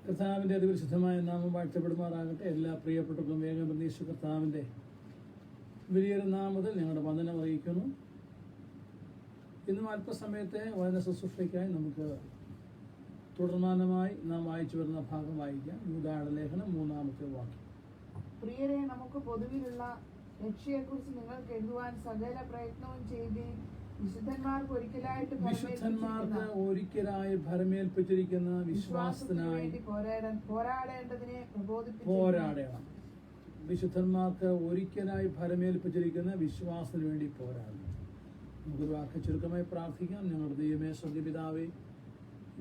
കർത്താവിൻ്റെ അതിപരിശുദ്ധമായ നാമം വാഴ്ത്തപ്പെടുമാറാകട്ടെ. എല്ലാ പ്രിയപ്പെട്ടവർക്കും വേഗം പ്രതീക്ഷ കർത്താവിൻ്റെ വലിയൊരു നാമത്തിൽ ഞങ്ങളുടെ വന്ദനം അറിയിക്കുന്നു. ഇന്നും അല്പസമയത്തെ വചന ശുശ്രൂഷയ്ക്കായി നമുക്ക് തുടർമാനമായി നാം വായിച്ചു വരുന്ന ഭാഗം വായിക്കാം. യൂദായുടെ ലേഖനം 3-ാമത്തെ വാക്യം. പ്രിയരെ, നമുക്ക് പൊതുവിലുള്ള രക്ഷയെക്കുറിച്ച് നിങ്ങൾക്ക് എഴുതുവാൻ സകല പ്രയത്നവും ചെയ്ത് വിശുദ്ധന്മാർക്ക് ഒരിക്കലായി ഭരമേൽപ്പിച്ചിരിക്കുന്ന വിശ്വാസത്തിനായി പോരാടേണ്ടതിനെ പോരാടണം. വിശുദ്ധന്മാർക്ക് ഒരിക്കലായി ഭരമേൽപ്പിച്ചിരിക്കുന്ന വിശ്വാസത്തിന് വേണ്ടി പോരാടണം. നമുക്കൊരു വാക്ക് ചുരുക്കമായി പ്രാർത്ഥിക്കാം. ഞങ്ങളുടെ ദൈവമേ, സ്വർഗ്ഗപിതാവേ,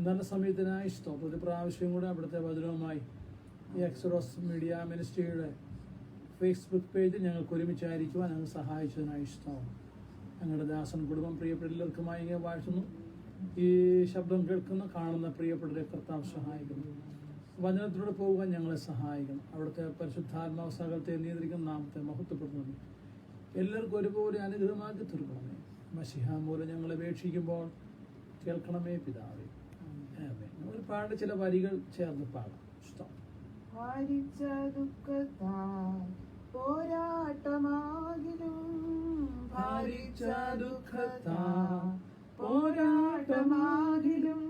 നല്ല സമയത്തിനായി സ്തോത്രത്തെ പ്രാവശ്യം കൂടെ അവിടുത്തെ വചനവുമായി ഈ എക്സോഡസ് മീഡിയ മിനിസ്ട്രിയുടെ ഫേസ്ബുക്ക് പേജിൽ ഞങ്ങൾക്ക് ഒരുമിച്ചായിരിക്കുവാൻ ഞങ്ങൾ സഹായിച്ചതിനായി സ്തോത്രം. ഞങ്ങളുടെ ദാസൻ കുടുംബം പ്രിയപ്പെട്ട എല്ലാവർക്കുമായി ഇങ്ങനെ വാഴ്ത്തുന്നു. ഈ ശബ്ദം കേൾക്കുന്ന കാണുന്ന പ്രിയപ്പെട്ടവരെ കർത്താവ് സഹായിക്കുന്നു. വചനത്തിലൂടെ പോകുവാൻ ഞങ്ങളെ സഹായിക്കണം. അവിടുത്തെ പരിശുദ്ധാത്മാവ് സകലത്തെ നിയന്ത്രിക്കുന്ന നാമത്തെ മഹത്വപ്പെടുന്നു. എല്ലാവർക്കും ഒരുപോലെ അനുഗ്രഹമാക്കി തീർക്കണമേ. മശിഹ മൂലം ഞങ്ങളെ അപേക്ഷിക്കുമ്പോൾ കേൾക്കണമേ പിതാവേ. നമ്മൾ പാട് ചില വരികൾ ചേർന്ന് പാടാം. ഇഷ്ടം പോരാട്ടമാകിലും പോരാട്ടമാകിലും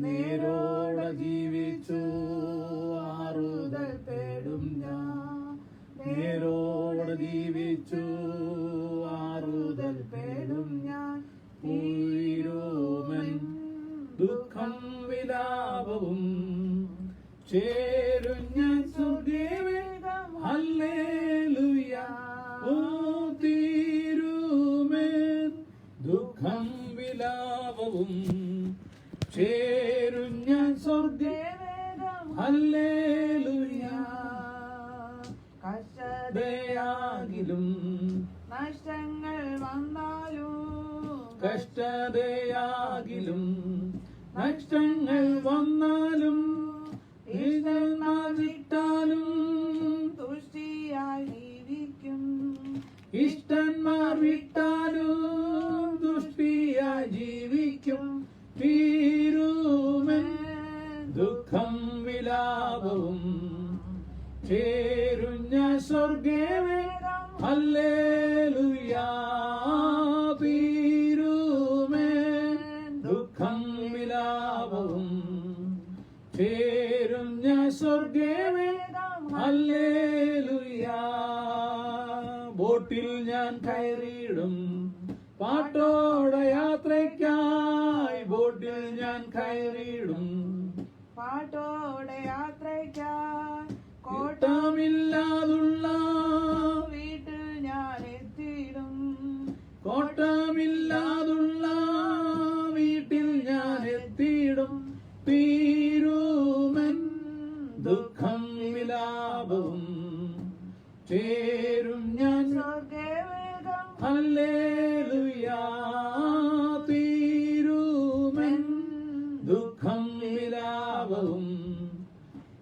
നേരോടെ ജീവിച്ചു ആറുതൽ പേടും ഞാൻ. നേരോടെ ജീവിച്ചു ആറുതൽ പേടും ഞാൻ. ഉയരോമൻ ദുഃഖം വിലാപവും ചേരും ഞാൻ സ്വർഗ്ഗവേഗം. ഹല്ലേലൂയ. ഓ തീരുമേൻ ദുഃഖം വിലാപവും ചേരും ഞാൻ സ്വർഗ്ഗവേഗം. ഹല്ലേലൂയ. കഷ്ടതയാകിലും നഷ്ടങ്ങൾ വന്നാലും കഷ്ടതയാകിലും നഷ്ടങ്ങൾ വന്നാലും വിട്ടാലും തുഷ്ടിയായി ജീവിക്കും. ഇഷ്ടന്മാർ വിട്ടാലും ദുഷ്ടിയായി ജീവിക്കും. തീരുമൻ ദുഃഖം വിലാപവും ചേരുഞ്ഞ സ്വർഗ്ഗവേഗം. ഹല്ലേലൂയ. തീരുമൻ ദുഃഖം വിലാപവും ചേരുഞ്ഞ സ്വർഗ്ഗവേഗം. ഹല്ലേലൂയ. ബോട്ടിൽ ഞാൻ കയറിയിടും പാട്ടോടെ യാത്രയ്ക്കായി. ബോട്ടിൽ ഞാൻ കയറിയിടും പാട്ടോടെ യാത്രയ്ക്കായി. കോട്ടമില്ലാതുള്ള വീട്ടിൽ ഞാൻ എത്തിയിടും. കോട്ടമില്ലാതുള്ള വീട്ടിൽ ഞാൻ എത്തിയിടും. തീരുമൻ ദുഃഖം വിലാപവും ചേരും ഞാൻ സ്വർഗ്ഗവേഗം. ഹല്ലേലൂയ. തീരുമൻ ദുഃഖം വിലാപവും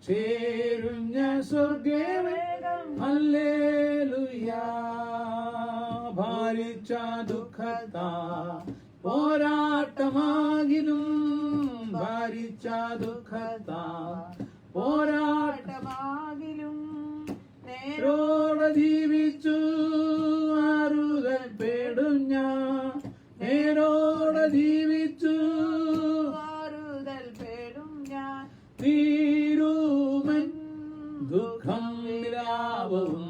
ചേരും ഞാൻ സ്വർഗ്ഗവേഗം. ഹല്ലേലൂയ. ഭാരിച്ച ദുഃഖത്താ പോരാട്ടമാകിലും ഭാരിച്ച ദുഃഖത്താ പോരാട്ടമാകിലും നേരോടെ ജീവിച്ചു ആറുതൽ പേടും ഞാൻ. നേരോടെ ജീവിച്ചു ആറുതൽ പേടും ഞാൻ. തീരുമൻ ദുഃഖം വിലാപവും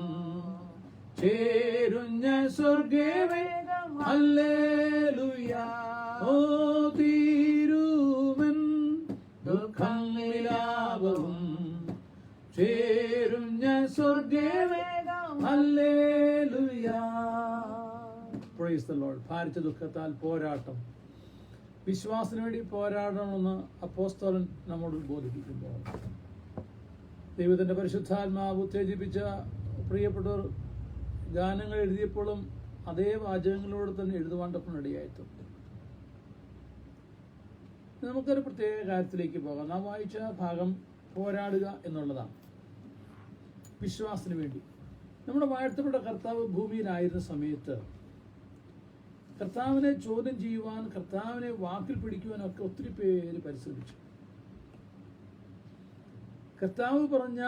ചേരുഞ്ഞ സ്വർഗ്ഗവേഗം. ഹല്ലേലൂയ. ഓ തീരുമൻ ദുഃഖം വിലാപവും ചേരുഞ്ഞ സ്വർഗ്ഗവേഗം. ഹല്ലേലൂയ. Praise the Lord. ഭാരിച്ച ദുഃഖത്താൽ പോരാട്ടം, വിശ്വാസത്തിന് വേണ്ടി പോരാടണമെന്ന് അപ്പോസ്തലൻ നമ്മോട് ബോധിപ്പിക്കുമ്പോൾ ദൈവത്തിന്റെ പരിശുദ്ധാത്മാവ് ഉത്തേജിപ്പിച്ച പ്രിയപ്പെട്ടവർ ഗാനങ്ങൾ എഴുതിയപ്പോഴും അതേ വാചകങ്ങളോട് തന്നെ എഴുതുവാണ്ടപ്പോഴിടയായിട്ടുണ്ട്. നമുക്കൊരു പ്രത്യേക കാര്യത്തിലേക്ക് പോകാം. നാം വായിച്ച ഭാഗം പോരാടുക എന്നുള്ളതാണ്. വിശ്വാസത്തിന് വേണ്ടി നമ്മുടെ വാഴ്ത്തപ്പെട്ട കർത്താവ് ഭൂമിയിലായിരുന്ന സമയത്ത് കർത്താവിനെ ചോദ്യം ചെയ്യുവാൻ, കർത്താവിനെ വാക്കിൽ പിടിക്കുവാനൊക്കെ ഒത്തിരി പേര് പരിശ്രമിച്ചു. കർത്താവ് പറഞ്ഞ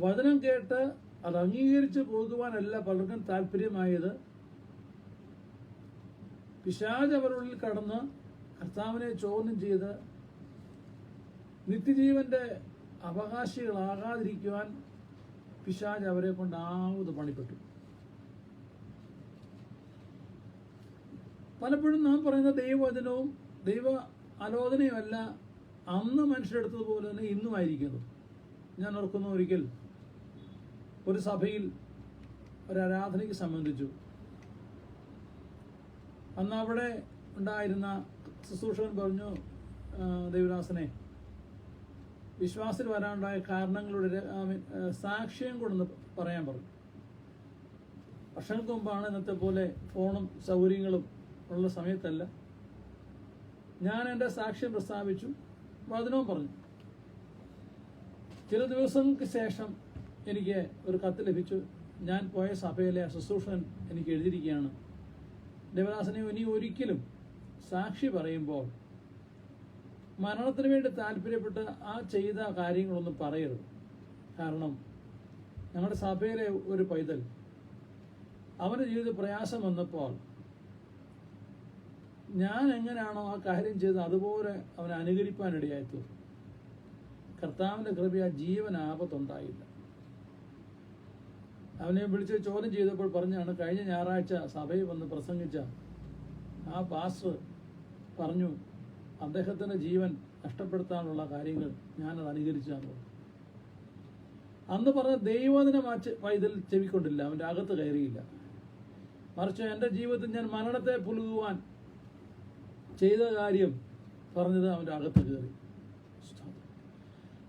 വചനം കേട്ട് അത് അംഗീകരിച്ച് പോകുവാനല്ല പലർക്കും താല്പര്യമായത്. പിശാച് അവരുള്ളിൽ കടന്ന് കർത്താവിനെ ചോദ്യം ചെയ്ത് നിത്യജീവന്റെ അവകാശികളാകാതിരിക്കുവാൻ പിശാച് അവരെ കൊണ്ട് പണിപ്പെട്ടു. പലപ്പോഴും നാം പറയുന്ന ദൈവവചനവും ദൈവ ആലോചനയുമല്ല അന്ന് മനുഷ്യരെടുത്തതുപോലെ തന്നെ ഇന്നുമായിരിക്കുന്നു. ഞാൻ ഓർക്കുന്നു, ഒരിക്കൽ ഒരു സഭയിൽ ഒരു ആരാധനയ്ക്ക് സംബന്ധിച്ചു. അന്ന് അവിടെ ഉണ്ടായിരുന്ന ശുശ്രൂഷകൻ പറഞ്ഞു, ദേവദാസനെ, വിശ്വാസത്തിൽ വരാനുണ്ടായ കാരണങ്ങളുടെ സാക്ഷ്യം കൊണ്ടൊന്ന് പറയാൻ പറഞ്ഞു. വർഷങ്ങൾക്ക് മുമ്പാണ്, ഇന്നത്തെ പോലെ ഫോണും സൗകര്യങ്ങളും ഉള്ള സമയത്തല്ല. ഞാൻ എൻ്റെ സാക്ഷ്യം പ്രസ്താവിച്ചു, വചനവും പറഞ്ഞു. ചില ദിവസങ്ങൾക്ക് ശേഷം എനിക്ക് ഒരു കത്ത് ലഭിച്ചു. ഞാൻ പോയ സഭയിലെ ശുശ്രൂഷകൻ എനിക്ക് എഴുതിയിരിക്കുകയാണ്, ദേവദാസനെ, ഇനി ഒരിക്കലും സാക്ഷി പറയുമ്പോൾ മരണത്തിന് വേണ്ടി താല്പര്യപ്പെട്ട് ആ ചെയ്ത കാര്യങ്ങളൊന്നും പറയരുത്. കാരണം ഞങ്ങളുടെ സഭയിലെ ഒരു പൈതൽ അവൻ്റെ ജീവിതത്തിൽ പ്രയാസം വന്നപ്പോൾ ഞാൻ എങ്ങനെയാണോ ആ കാര്യം ചെയ്ത് അതുപോലെ അവനെ അനുകരിപ്പാനിടയായിത്തീർന്നു. കർത്താവിൻ്റെ കൃപ ആ ജീവൻ ആപത്തുണ്ടായില്ല. അവനെ വിളിച്ച് ചോദ്യം ചെയ്തപ്പോൾ പറഞ്ഞാണ്, കഴിഞ്ഞ ഞായറാഴ്ച സഭയിൽ വന്ന് പ്രസംഗിച്ച ആ പാസ്റ്റർ പറഞ്ഞു, അദ്ദേഹത്തിൻ്റെ ജീവൻ നഷ്ടപ്പെടുത്താനുള്ള കാര്യങ്ങൾ ഞാനത് അനുകരിച്ചാണ്. അന്ന് പറഞ്ഞ ദൈവവചനം പൈതൽ ചെവിക്കൊണ്ടില്ല, അവൻ്റെ അകത്ത് കയറിയില്ല. മറിച്ച് എൻ്റെ ജീവിതത്തിൽ ഞാൻ മരണത്തെ പുലുകുവാൻ ചെയ്ത കാര്യം പറഞ്ഞത് അവൻ്റെ അകത്ത് കയറി.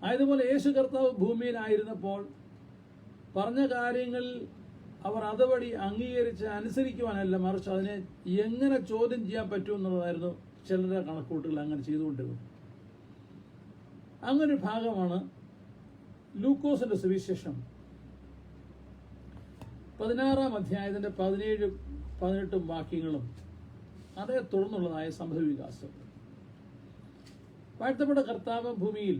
ആയതുപോലെ യേശു കർത്താവ് ഭൂമിയിലായിരുന്നപ്പോൾ പറഞ്ഞ കാര്യങ്ങൾ അവർ അതുവഴി അംഗീകരിച്ച് അനുസരിക്കുവാനല്ല, മറിച്ച് അതിനെ എങ്ങനെ ചോദ്യം ചെയ്യാൻ പറ്റുമെന്നുള്ളതായിരുന്നു ചിലരുടെ കണക്കൂട്ടുകൾ അങ്ങനെ ചെയ്തുകൊണ്ടിരുന്നു. അങ്ങനൊരു ഭാഗമാണ് ലൂക്കോസിന്റെ സുവിശേഷം 16-ാം അധ്യായത്തിന്റെ 17-18 വാക്യങ്ങളും അതേ തുടർന്നുള്ളതായ സംഭവവികാസം. വാഴ്ത്തപ്പെട്ട കർത്താവ് ഭൂമിയിൽ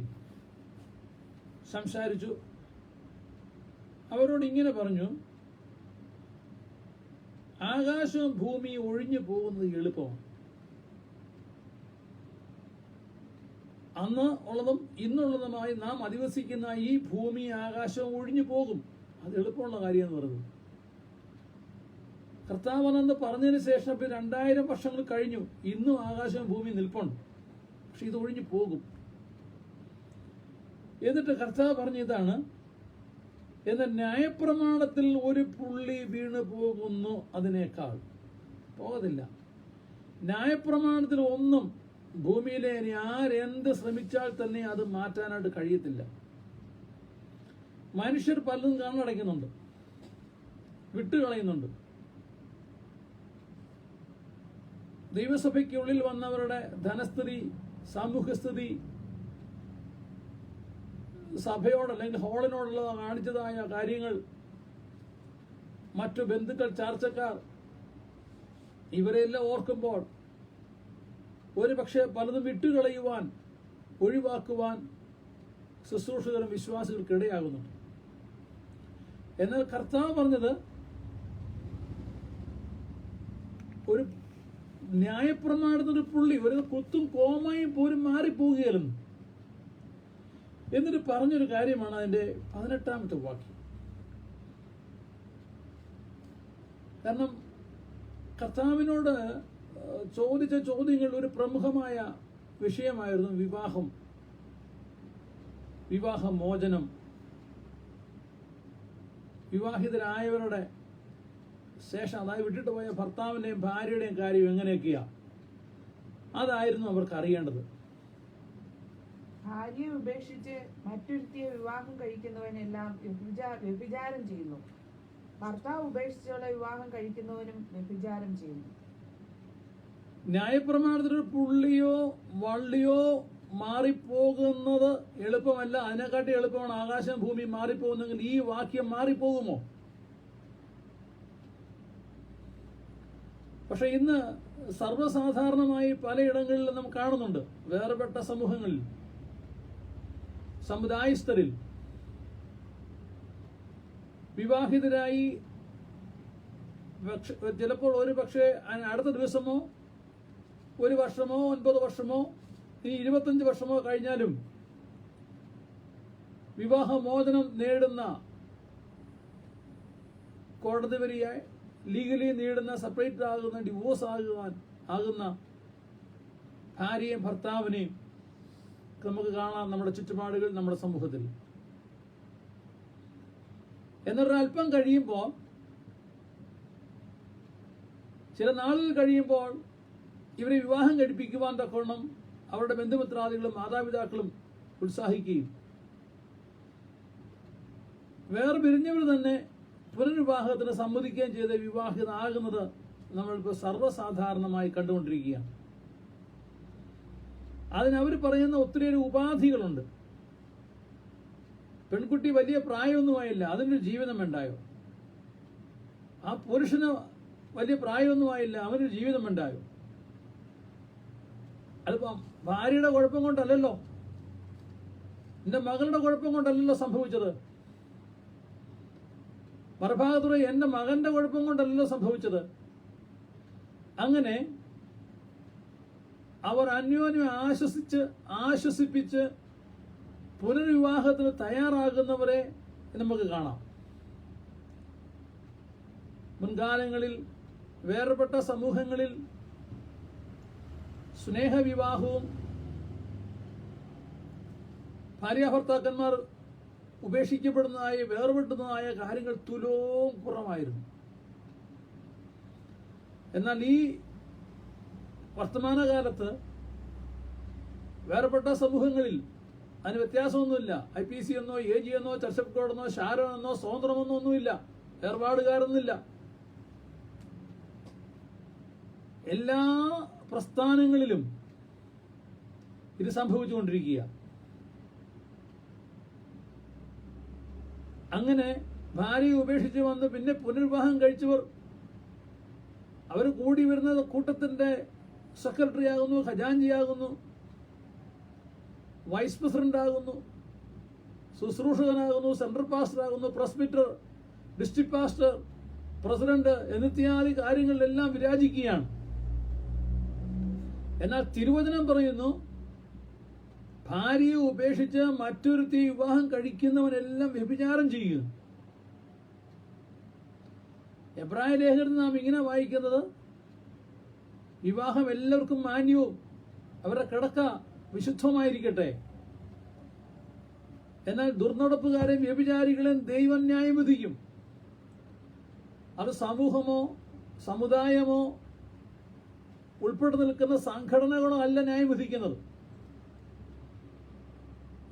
സംസാരിച്ചു. അവരോട് ഇങ്ങനെ പറഞ്ഞു, ആകാശവും ഭൂമിയും ഒഴിഞ്ഞു പോകുന്നത് എളുപ്പമാണ്. അന്ന് ഉള്ളതും ഇന്നുള്ളതുമായി നാം അധിവസിക്കുന്ന ഈ ഭൂമി ആകാശവും ഒഴിഞ്ഞു പോകും. അത് എളുപ്പമുള്ള കാര്യമെന്ന് പറയുന്നത്. കർത്താവ് അന്ന് പറഞ്ഞതിന് ശേഷം ഇപ്പം 2000 വർഷങ്ങൾ കഴിഞ്ഞു. ഇന്നും ആകാശവും ഭൂമി നിൽപ്പുണ്ട്, പക്ഷെ ഇത് ഒഴിഞ്ഞു പോകും. എന്നിട്ട് കർത്താവ് പറഞ്ഞ ഇതാണ്, എന്നാൽ ന്യായപ്രമാണത്തിൽ ഒരു പുള്ളി വീണ് പോകുന്നു, അതിനേക്കാൾ പോകത്തില്ല. ന്യായപ്രമാണത്തിൽ ഒന്നും ഭൂമിയിലെ ഇനി ആരെന്ത് ശ്രമിച്ചാൽ തന്നെ അത് മാറ്റാനായിട്ട് കഴിയത്തില്ല. മനുഷ്യർ പലതും കണ്ണടയ്ക്കുന്നുണ്ട്, വിട്ടുകളയുന്നുണ്ട്. ദൈവസഭയ്ക്കുള്ളിൽ വന്നവരുടെ ധനസ്ഥിതി, സാമൂഹ്യസ്ഥിതി, സഭയോട് അല്ലെങ്കിൽ ഹോളിനോടുള്ള കാണിച്ചതായ കാര്യങ്ങൾ, മറ്റു ബന്ധുക്കൾ, ചാർച്ചക്കാർ, ഇവരെല്ലാം ഓർക്കുമ്പോൾ ഒരു പക്ഷേ പലതും വിട്ടുകളയുവാൻ, ഒഴിവാക്കുവാൻ ശുശ്രൂഷകരും വിശ്വാസികൾക്ക് ഇടയാകുന്നുണ്ട്. എന്നാൽ കർത്താവ് പറഞ്ഞത് ഒരു ന്യായപ്രമാണത്തിന് പുള്ളി ഒരു കുത്തും കോമയും പോലും മാറിപ്പോകുകയല്ലെന്ന്. എന്നിട്ട് പറഞ്ഞൊരു കാര്യമാണ് അതിൻ്റെ 18-ാമത്തെ വാക്യം. കാരണം കർത്താവിനോട് ചോദിച്ച ചോദ്യങ്ങൾ ഒരു പ്രമുഖമായ വിഷയമായിരുന്നു വിവാഹം, വിവാഹമോചനം, വിവാഹിതരായവരുടെ ശേഷം, അതായത് വിട്ടിട്ട് പോയ ഭർത്താവിൻ്റെയും ഭാര്യയുടെയും കാര്യം എങ്ങനെയൊക്കെയാ, അതായിരുന്നു അവർക്ക് അറിയേണ്ടത്. ഭാര്യയെ ഉപേക്ഷിച്ച് മറ്റൊരുത്തിയെ വിവാഹം കഴിക്കുന്നവനെല്ലാം വ്യഭിചാരം ചെയ്യുന്നു, ഭർത്താവ് ഉപേക്ഷിച്ചുള്ള വിവാഹം കഴിക്കുന്നവനും വ്യഭിചാരം ചെയ്യുന്നു. ന്യായപ്രമാണത്തിൽ പുള്ളിയോ വള്ളിയോ മാറിപ്പോകുന്നത് എളുപ്പമല്ല, അതിനെക്കാട്ടി എളുപ്പമാണ് ആകാശം ഭൂമി മാറിപ്പോകുന്നെങ്കിൽ ഈ വാക്യം മാറിപ്പോകുമോ? പക്ഷെ ഇന്ന് സർവ്വസാധാരണമായി പലയിടങ്ങളിലും നാം കാണുന്നുണ്ട്, വേർപെട്ട സമൂഹങ്ങളിൽ സമുദായസ്ഥരിൽ വിവാഹിതരായി ചിലപ്പോൾ ഒരു പക്ഷേ അടുത്ത ദിവസമോ 1 വർഷമോ 9 വർഷമോ ഇനി 25 വർഷമോ കഴിഞ്ഞാലും വിവാഹമോചനം നേടുന്ന, കോടതി വരിയായി ലീഗലി നേടുന്ന, സെപ്പറേറ്റ് ആകുന്ന, ഡിവോഴ്സ് ആകുന്ന ഭാര്യയും ഭർത്താവിനെയും നമുക്ക് കാണാം നമ്മുടെ ചുറ്റുപാടുകൾ, നമ്മുടെ സമൂഹത്തിൽ. എന്നൊരൽപ്പം കഴിയുമ്പോൾ, ചില നാളുകൾ കഴിയുമ്പോൾ ഇവരെ വിവാഹം കഴിപ്പിക്കുവാൻ തക്കവണ്ണം അവരുടെ ബന്ധുമിത്രാദികളും മാതാപിതാക്കളും ഉത്സാഹിക്കുകയും വേറെ പിരിഞ്ഞവർ തന്നെ പുനർവിവാഹത്തിന് സമ്മതിക്കുകയും ചെയ്ത് വിവാഹിതനാകുന്നത് നമ്മളിപ്പോൾ സർവ്വസാധാരണമായി കണ്ടുകൊണ്ടിരിക്കുകയാണ്. അതിനവർ പറയുന്ന ഒത്തിരിയേറെ ഉപാധികളുണ്ട്. പെൺകുട്ടി വലിയ പ്രായമൊന്നുമായില്ല, അതിനൊരു ജീവിതം ഉണ്ടായോ? ആ പുരുഷന് വലിയ പ്രായമൊന്നുമായില്ല, അവനൊരു ജീവിതം ഉണ്ടായോ? അതിപ്പം ഭാര്യയുടെ കുഴപ്പം കൊണ്ടല്ലല്ലോ, എന്റെ മകളുടെ കുഴപ്പം കൊണ്ടല്ലല്ലോ സംഭവിച്ചത്. മറുഭാഗത്തുള്ള എന്റെ മകന്റെ കുഴപ്പം കൊണ്ടല്ലല്ലോ സംഭവിച്ചത്. അങ്ങനെ അവർ അന്യോന്യം ആശ്വസിപ്പിച്ച് പുനർവിവാഹത്തിന് തയ്യാറാകുന്നവരെ നമുക്ക് കാണാം. മുൻകാലങ്ങളിൽ വേർപെട്ട സമൂഹങ്ങളിൽ സ്നേഹവിവാഹവും ഭാര്യാഭർത്താക്കന്മാർ ഉപേക്ഷിക്കപ്പെടുന്നതായ, വേർപെട്ടുന്നതായ കാര്യങ്ങൾ തുലോം കുറവായിരുന്നു. എന്നാൽ ഈ വർത്തമാനകാലത്ത് വേർപെട്ട സമൂഹങ്ങളിൽ അതിന് വ്യത്യാസമൊന്നുമില്ല. IPC എന്നോ AG എന്നോ ചർച്ച് ഓഫ് ഗോഡ് എന്നോ ഷാരോൺ എന്നോ സ്വതന്ത്രമെന്നോ ഒന്നുമില്ല, ഏർപ്പാടുകാരൊന്നുമില്ല. എല്ലാ പ്രസ്ഥാനങ്ങളിലും ഇത് സംഭവിച്ചുകൊണ്ടിരിക്കുക. അങ്ങനെ ഭാര്യയെ ഉപേക്ഷിച്ച് വന്ന് പിന്നെ പുനർവിവാഹം കഴിച്ചവർ അവർ കൂടി വരുന്നത് കൂട്ടത്തിന്റെ സെക്രട്ടറി ആകുന്നു, ഖജാൻജിയാകുന്നു, വൈസ് പ്രസിഡന്റ് ആകുന്നു, ശുശ്രൂഷകനാകുന്നു, സെൻട്രൽ പാസ്റ്റർ ആകുന്നു, പ്രസ്ബിറ്റർ, ഡിസ്ട്രിക്ട് പാസ്റ്റർ, പ്രസിഡന്റ് എന്നിത്യാദി കാര്യങ്ങളിലെല്ലാം വിരാജിക്കുകയാണ്. എന്നാൽ തിരുവചനം പറയുന്നു, ഭാര്യയെ ഉപേക്ഷിച്ച് മറ്റൊരുത്തി വിവാഹം കഴിക്കുന്നവനെല്ലാം വ്യഭിചാരം ചെയ്യുന്നു. എബ്രായ ലേഖനത്തിൽ നാം ഇങ്ങനെ വായിക്കുന്നത്, വിവാഹം എല്ലാവർക്കും മാന്യവും അവരുടെ കിടക്ക വിശുദ്ധമായിരിക്കട്ടെ, എന്നാൽ ദുർനടപ്പുകാരെയും വ്യഭിചാരികളെയും ദൈവം ന്യായം വിധിക്കും. അത് സമൂഹമോ സമുദായമോ ഉൾപ്പെട്ടു നിൽക്കുന്ന സംഘടനകളോ അല്ല ന്യായം വിധിക്കുന്നത്.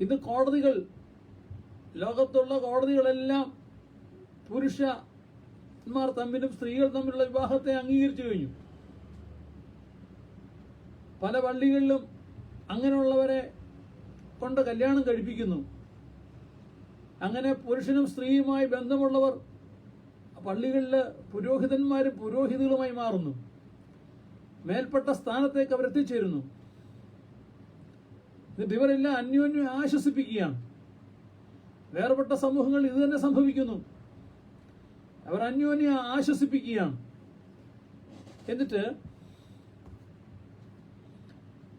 ഇന്ന് കോടതികൾ, ലോകത്തുള്ള കോടതികളെല്ലാം പുരുഷന്മാർ തമ്മിലും സ്ത്രീകൾ തമ്മിലുള്ള വിവാഹത്തെ അംഗീകരിച്ചു കഴിഞ്ഞു. പല പള്ളികളിലും അങ്ങനെയുള്ളവരെ കൊണ്ട് കല്യാണം കഴിപ്പിക്കുന്നു. അങ്ങനെ പുരുഷനും സ്ത്രീയുമായി ബന്ധമുള്ളവർ പള്ളികളിൽ പുരോഹിതന്മാരും പുരോഹിതകളുമായി മാറുന്നു. മേൽപ്പെട്ട സ്ഥാനത്തേക്ക് അവർ എത്തിച്ചേരുന്നു. എന്നിട്ട് ഇവരെല്ലാം അന്യോന്യം ആശ്വസിപ്പിക്കുകയാണ്. വേർപെട്ട സമൂഹങ്ങളിൽ ഇത് തന്നെ സംഭവിക്കുന്നു. അവർ അന്യോന്യം ആശ്വസിപ്പിക്കുകയാണ്. എന്നിട്ട്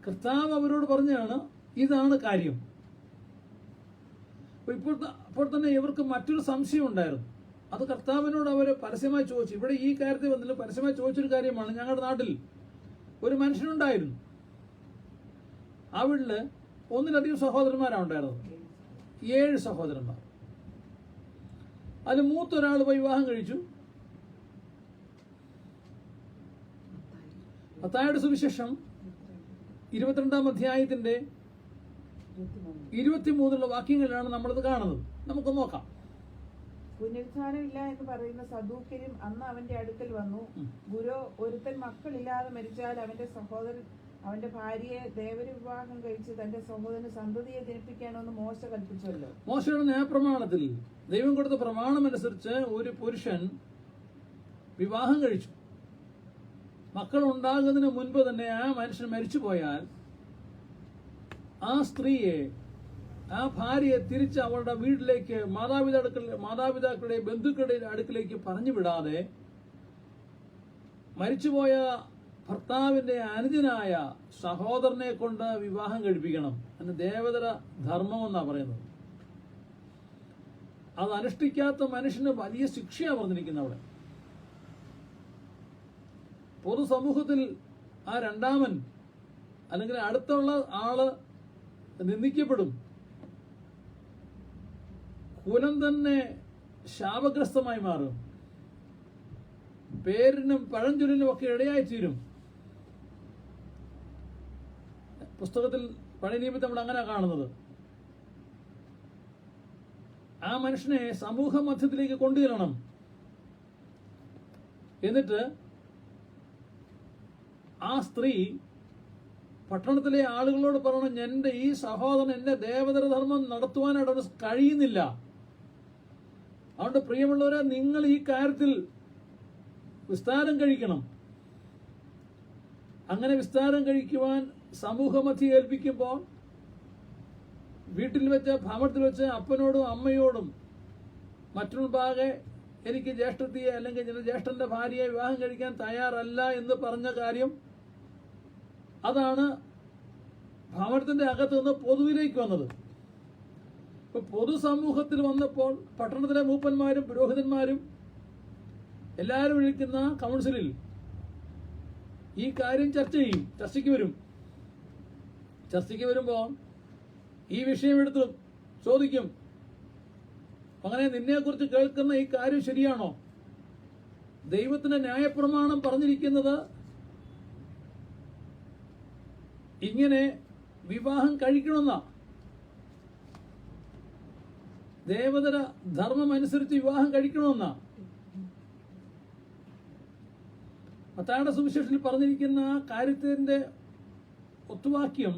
കർത്താവ് അവരോട് പറഞ്ഞാണ്, ഇതാണ് കാര്യം. ഇപ്പോൾ തന്നെ ഇവർക്ക് മറ്റൊരു സംശയം ഉണ്ടായിരുന്നു. അത് കർത്താവിനോട് അവർ പരസ്യമായി ചോദിച്ചു. ഇവിടെ ഈ കാര്യത്തിൽ വന്നില്ല, പരസ്യമായി ചോദിച്ചൊരു കാര്യമാണ്. ഞങ്ങളുടെ നാട്ടിൽ ഒരു മനുഷ്യനുണ്ടായിരുന്നു. ആ വീട്ടില് 1-ലധികം സഹോദരന്മാരാണ് ഉണ്ടായിരുന്നത്, 7 സഹോദരന്മാർ. അതിൽ മൂത്തൊരാൾ പോയി വിവാഹം കഴിച്ചു. മത്തായിയുടെ സുവിശേഷം 22-ാം അധ്യായത്തിന്റെ 23 വാക്യങ്ങളിലാണ് നമ്മളത് കാണുന്നത്. നമുക്ക് നോക്കാം. പുനരുത്ഥാനമില്ല എന്ന് പറയുന്ന സദൂക്യരും അന്ന് അവന്റെ അടുക്കൽ വന്നു. ഗുരു, ഒരുത്തൻ മക്കളില്ലാതെ മരിച്ചാൽ അവന്റെ ഭാര്യയെ ദേവവിവാഹം കഴിച്ച് തന്റെ സഹോദരന് സന്തതിയെ ജനിപ്പിക്കണമെന്ന് മോശ കൽപ്പിച്ചല്ലോ. മോശയുടെ ന്യായപ്രമാണത്തിൽ ദൈവം കൊടുത്ത പ്രമാണമനുസരിച്ച് ഒരു പുരുഷൻ വിവാഹം കഴിച്ചു, മക്കൾ ഉണ്ടാകുന്നതിന് മുൻപ് തന്നെ ആ മനുഷ്യൻ മരിച്ചു പോയാൽ ആ സ്ത്രീയെ ആ ഭാര്യയെ തിരിച്ച് അവളുടെ വീട്ടിലേക്ക് മാതാപിതാക്കളുടെ ബന്ധുക്കളുടെ അടുക്കിലേക്ക് പറഞ്ഞു വിടാതെ മരിച്ചുപോയ ഭർത്താവിന്റെ അനുജനായ സഹോദരനെ കൊണ്ട് വിവാഹം കഴിപ്പിക്കണം. അതിന് ദേവതര ധർമ്മം എന്നാ പറയുന്നത്. അത് അനുഷ്ഠിക്കാത്ത മനുഷ്യന് വലിയ ശിക്ഷയാണ് പറഞ്ഞിരിക്കുന്നത്. അവിടെ പൊതുസമൂഹത്തിൽ ആ രണ്ടാമൻ അല്ലെങ്കിൽ അടുത്തുള്ള ആള് നിന്ദിക്കപ്പെടും. കുലം തന്നെ ശാപഗ്രസ്തമായി മാറും. പേരിനും പഴഞ്ചൊല്ലിനും ഒക്കെ ഇടയായി തീരും. പുസ്തകത്തിൽ പഴയ നിയമത്തിൽ നമ്മൾ അങ്ങനെ കാണുന്നത്. ആ മനുഷ്യനെ സമൂഹ മധ്യത്തിലേക്ക് കൊണ്ടുവരണം. എന്നിട്ട് ആ സ്ത്രീ പട്ടണത്തിലെ ആളുകളോട് പറയണം, എന്റെ ഈ സഹോദരൻ എന്റെ ദേവതര ധർമ്മം നടത്തുവാനായിട്ട് അവന് കഴിയുന്നില്ല. അതുകൊണ്ട് പ്രിയമുള്ളവരെ, നിങ്ങൾ ഈ കാര്യത്തിൽ വിസ്താരം കഴിക്കണം. അങ്ങനെ വിസ്താരം കഴിക്കുവാൻ സമൂഹമധ്യ ഏൽപ്പിക്കുമ്പോൾ വീട്ടിൽ വെച്ച് ഭവനത്തിൽ വെച്ച് അപ്പനോടും അമ്മയോടും മറ്റുള്ളാകെ എനിക്ക് ജ്യേഷ്ഠത്തിയെ അല്ലെങ്കിൽ ജ്യേഷ്ഠന്റെ ഭാര്യയെ വിവാഹം കഴിക്കാൻ തയ്യാറല്ല എന്ന് പറഞ്ഞ കാര്യം, അതാണ് ഭവനത്തിന്റെ അകത്ത് നിന്ന് പൊതുവിലേക്ക് വന്നത്. ഇപ്പൊ പൊതുസമൂഹത്തിൽ വന്നപ്പോൾ പട്ടണത്തിലെ മൂപ്പന്മാരും പുരോഹിതന്മാരും എല്ലാവരും വിളിക്കുന്ന കൗൺസിലിൽ ഈ കാര്യം ചർച്ചയ്ക്ക് വരും. ചർച്ചയ്ക്ക് വരുമ്പോൾ ഈ വിഷയം എടുത്ത് ചോദിക്കും, അങ്ങനെ നിന്നെക്കുറിച്ച് കേൾക്കുന്ന ഈ കാര്യം ശരിയാണോ? ദൈവത്തിന്റെ ന്യായപ്രമാണം പറഞ്ഞിരിക്കുന്നത് ഇങ്ങനെ വിവാഹം കഴിക്കണമെന്ന, ദേവതര ധർമ്മം അനുസരിച്ച് വിവാഹം കഴിക്കണമെന്ന. മത്തായിയുടെ സുവിശേഷത്തിൽ പറഞ്ഞിരിക്കുന്ന കാര്യത്തിന്റെ ഒത്തുവാക്യം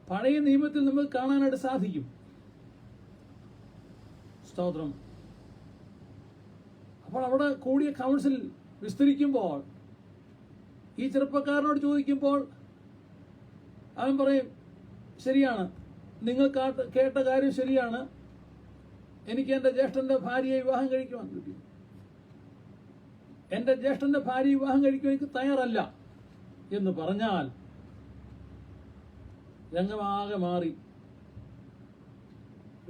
പഴയ നിയമത്തിൽ നമുക്ക് കാണാനായിട്ട് സാധിക്കും. സ്തോത്രം. അപ്പോൾ അവിടെ കൂടിയ കൗൺസിൽ വിസ്തരിക്കുമ്പോൾ ഈ ചെറുപ്പക്കാരനോട് ചോദിക്കുമ്പോൾ അവൻ പറയും, ശരിയാണ്, നിങ്ങൾ കേട്ട കാര്യം ശരിയാണ്, എനിക്ക് എൻ്റെ ജ്യേഷ്ഠന്റെ ഭാര്യയെ വിവാഹം കഴിക്കുവാൻ കിട്ടി. എൻ്റെ ജ്യേഷ്ഠന്റെ ഭാര്യ വിവാഹം കഴിക്കുവാൻ എനിക്ക് തയ്യാറല്ല എന്ന് പറഞ്ഞാൽ രംഗമാകെ മാറി,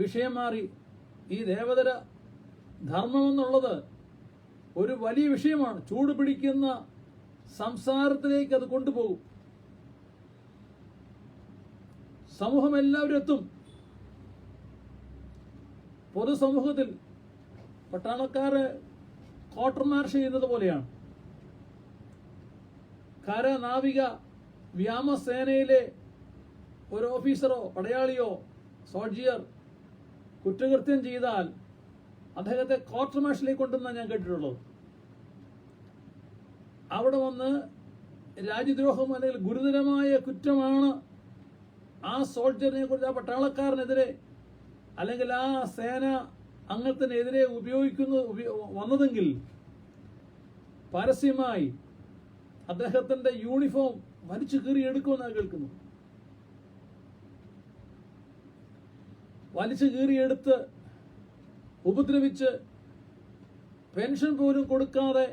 വിഷയം മാറി. ഈ ദേവതര ധർമ്മം എന്നുള്ളത് ഒരു വലിയ വിഷയമാണ്. ചൂട് പിടിക്കുന്ന സംസാരത്തിലേക്ക് അത് കൊണ്ടുപോകും. സമൂഹം എല്ലാവരും എത്തും. പൊതുസമൂഹത്തിൽ പട്ടാളക്കാര് ക്വാർട്ടർ മാർച്ച് ചെയ്യുന്നത് പോലെയാണ്. കര, നാവിക, വ്യോമസേനയിലെ ഒരു ഓഫീസറോ പടയാളിയോ സോൾജിയർ കുറ്റകൃത്യം ചെയ്താൽ അദ്ദേഹത്തെ ക്വാർട്ടർ മാർച്ചിലേക്ക് കൊണ്ടുവന്നാണ് ഞാൻ കേട്ടിട്ടുള്ളത്. അവിടെ വന്ന് രാജ്യദ്രോഹം അല്ലെങ്കിൽ ഗുരുതരമായ കുറ്റമാണ് ആ സോൾജറിനെ കുറിച്ച്, ആ പട്ടാളക്കാരനെതിരെ അല്ലെങ്കിൽ ആ സേന അംഗത്തിനെതിരെ വന്നതെങ്കിൽ പരസ്യമായി അദ്ദേഹത്തിന്റെ യൂണിഫോം വലിച്ചു കീറിയെടുക്കുമെന്നാണ് കേൾക്കുന്നത്. വലിച്ചു കീറിയെടുത്ത് ഉപദ്രവിച്ച് പെൻഷൻ പോലും കൊടുക്കാതെ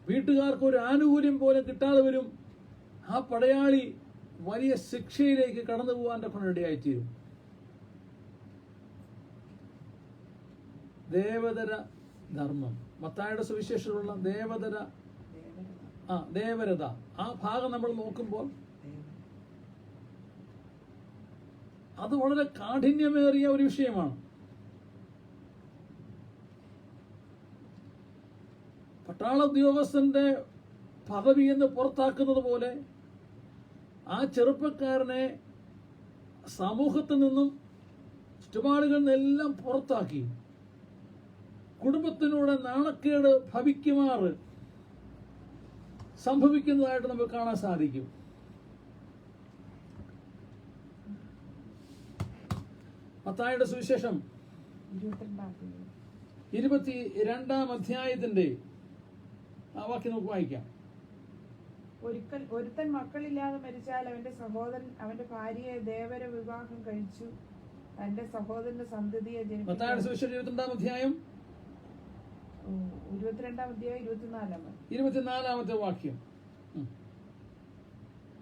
വീട്ടുകാർക്ക് ഒരു ആനുകൂല്യം പോലും കിട്ടാതെ വരും. ആ പടയാളി വലിയ ശിക്ഷയിലേക്ക് കടന്നു പോകാൻ കൊണ്ടിടയായിത്തീരും. ദേവതര ധർമ്മം, മത്തായിയുടെ സുവിശേഷത്തിലുള്ള ദേവരത, ആ ഭാഗം നമ്മൾ നോക്കുമ്പോൾ അത് വളരെ കാഠിന്യമേറിയ ഒരു വിഷയമാണ്. പട്ടാള ഉദ്യോഗസ്ഥന്റെ പദവി എന്ന് പുറത്താക്കുന്നത് പോലെ ആ ചെറുപ്പക്കാരനെ സമൂഹത്തിൽ നിന്നും ചുറ്റുപാടുകളിൽ നിന്നെല്ലാം പുറത്താക്കി കുടുംബത്തിനൂടെ നാണക്കേട് ഭവിക്കുമാറ് സംഭവിക്കുന്നതായിട്ട് നമുക്ക് കാണാൻ സാധിക്കും. മത്തായിയുടെ സുവിശേഷം 22-ാം അധ്യായത്തിന്റെ ആ വാക്യം നമുക്ക് വായിക്കാം. ഒരുത്തൻ മക്കളില്ലാതെ മരിച്ചാൽ അവന്റെ സഹോദരൻ അവന്റെ ഭാര്യയെ ദേവര വിവാഹം കഴിച്ചു തന്റെ സഹോദരന്റെ സന്തതിയെ മത്തായിയുടെ സുവിശേഷം 22-ാം അധ്യായം 22-ാം അധ്യായം 24-ാമത്തെ വാക്യം.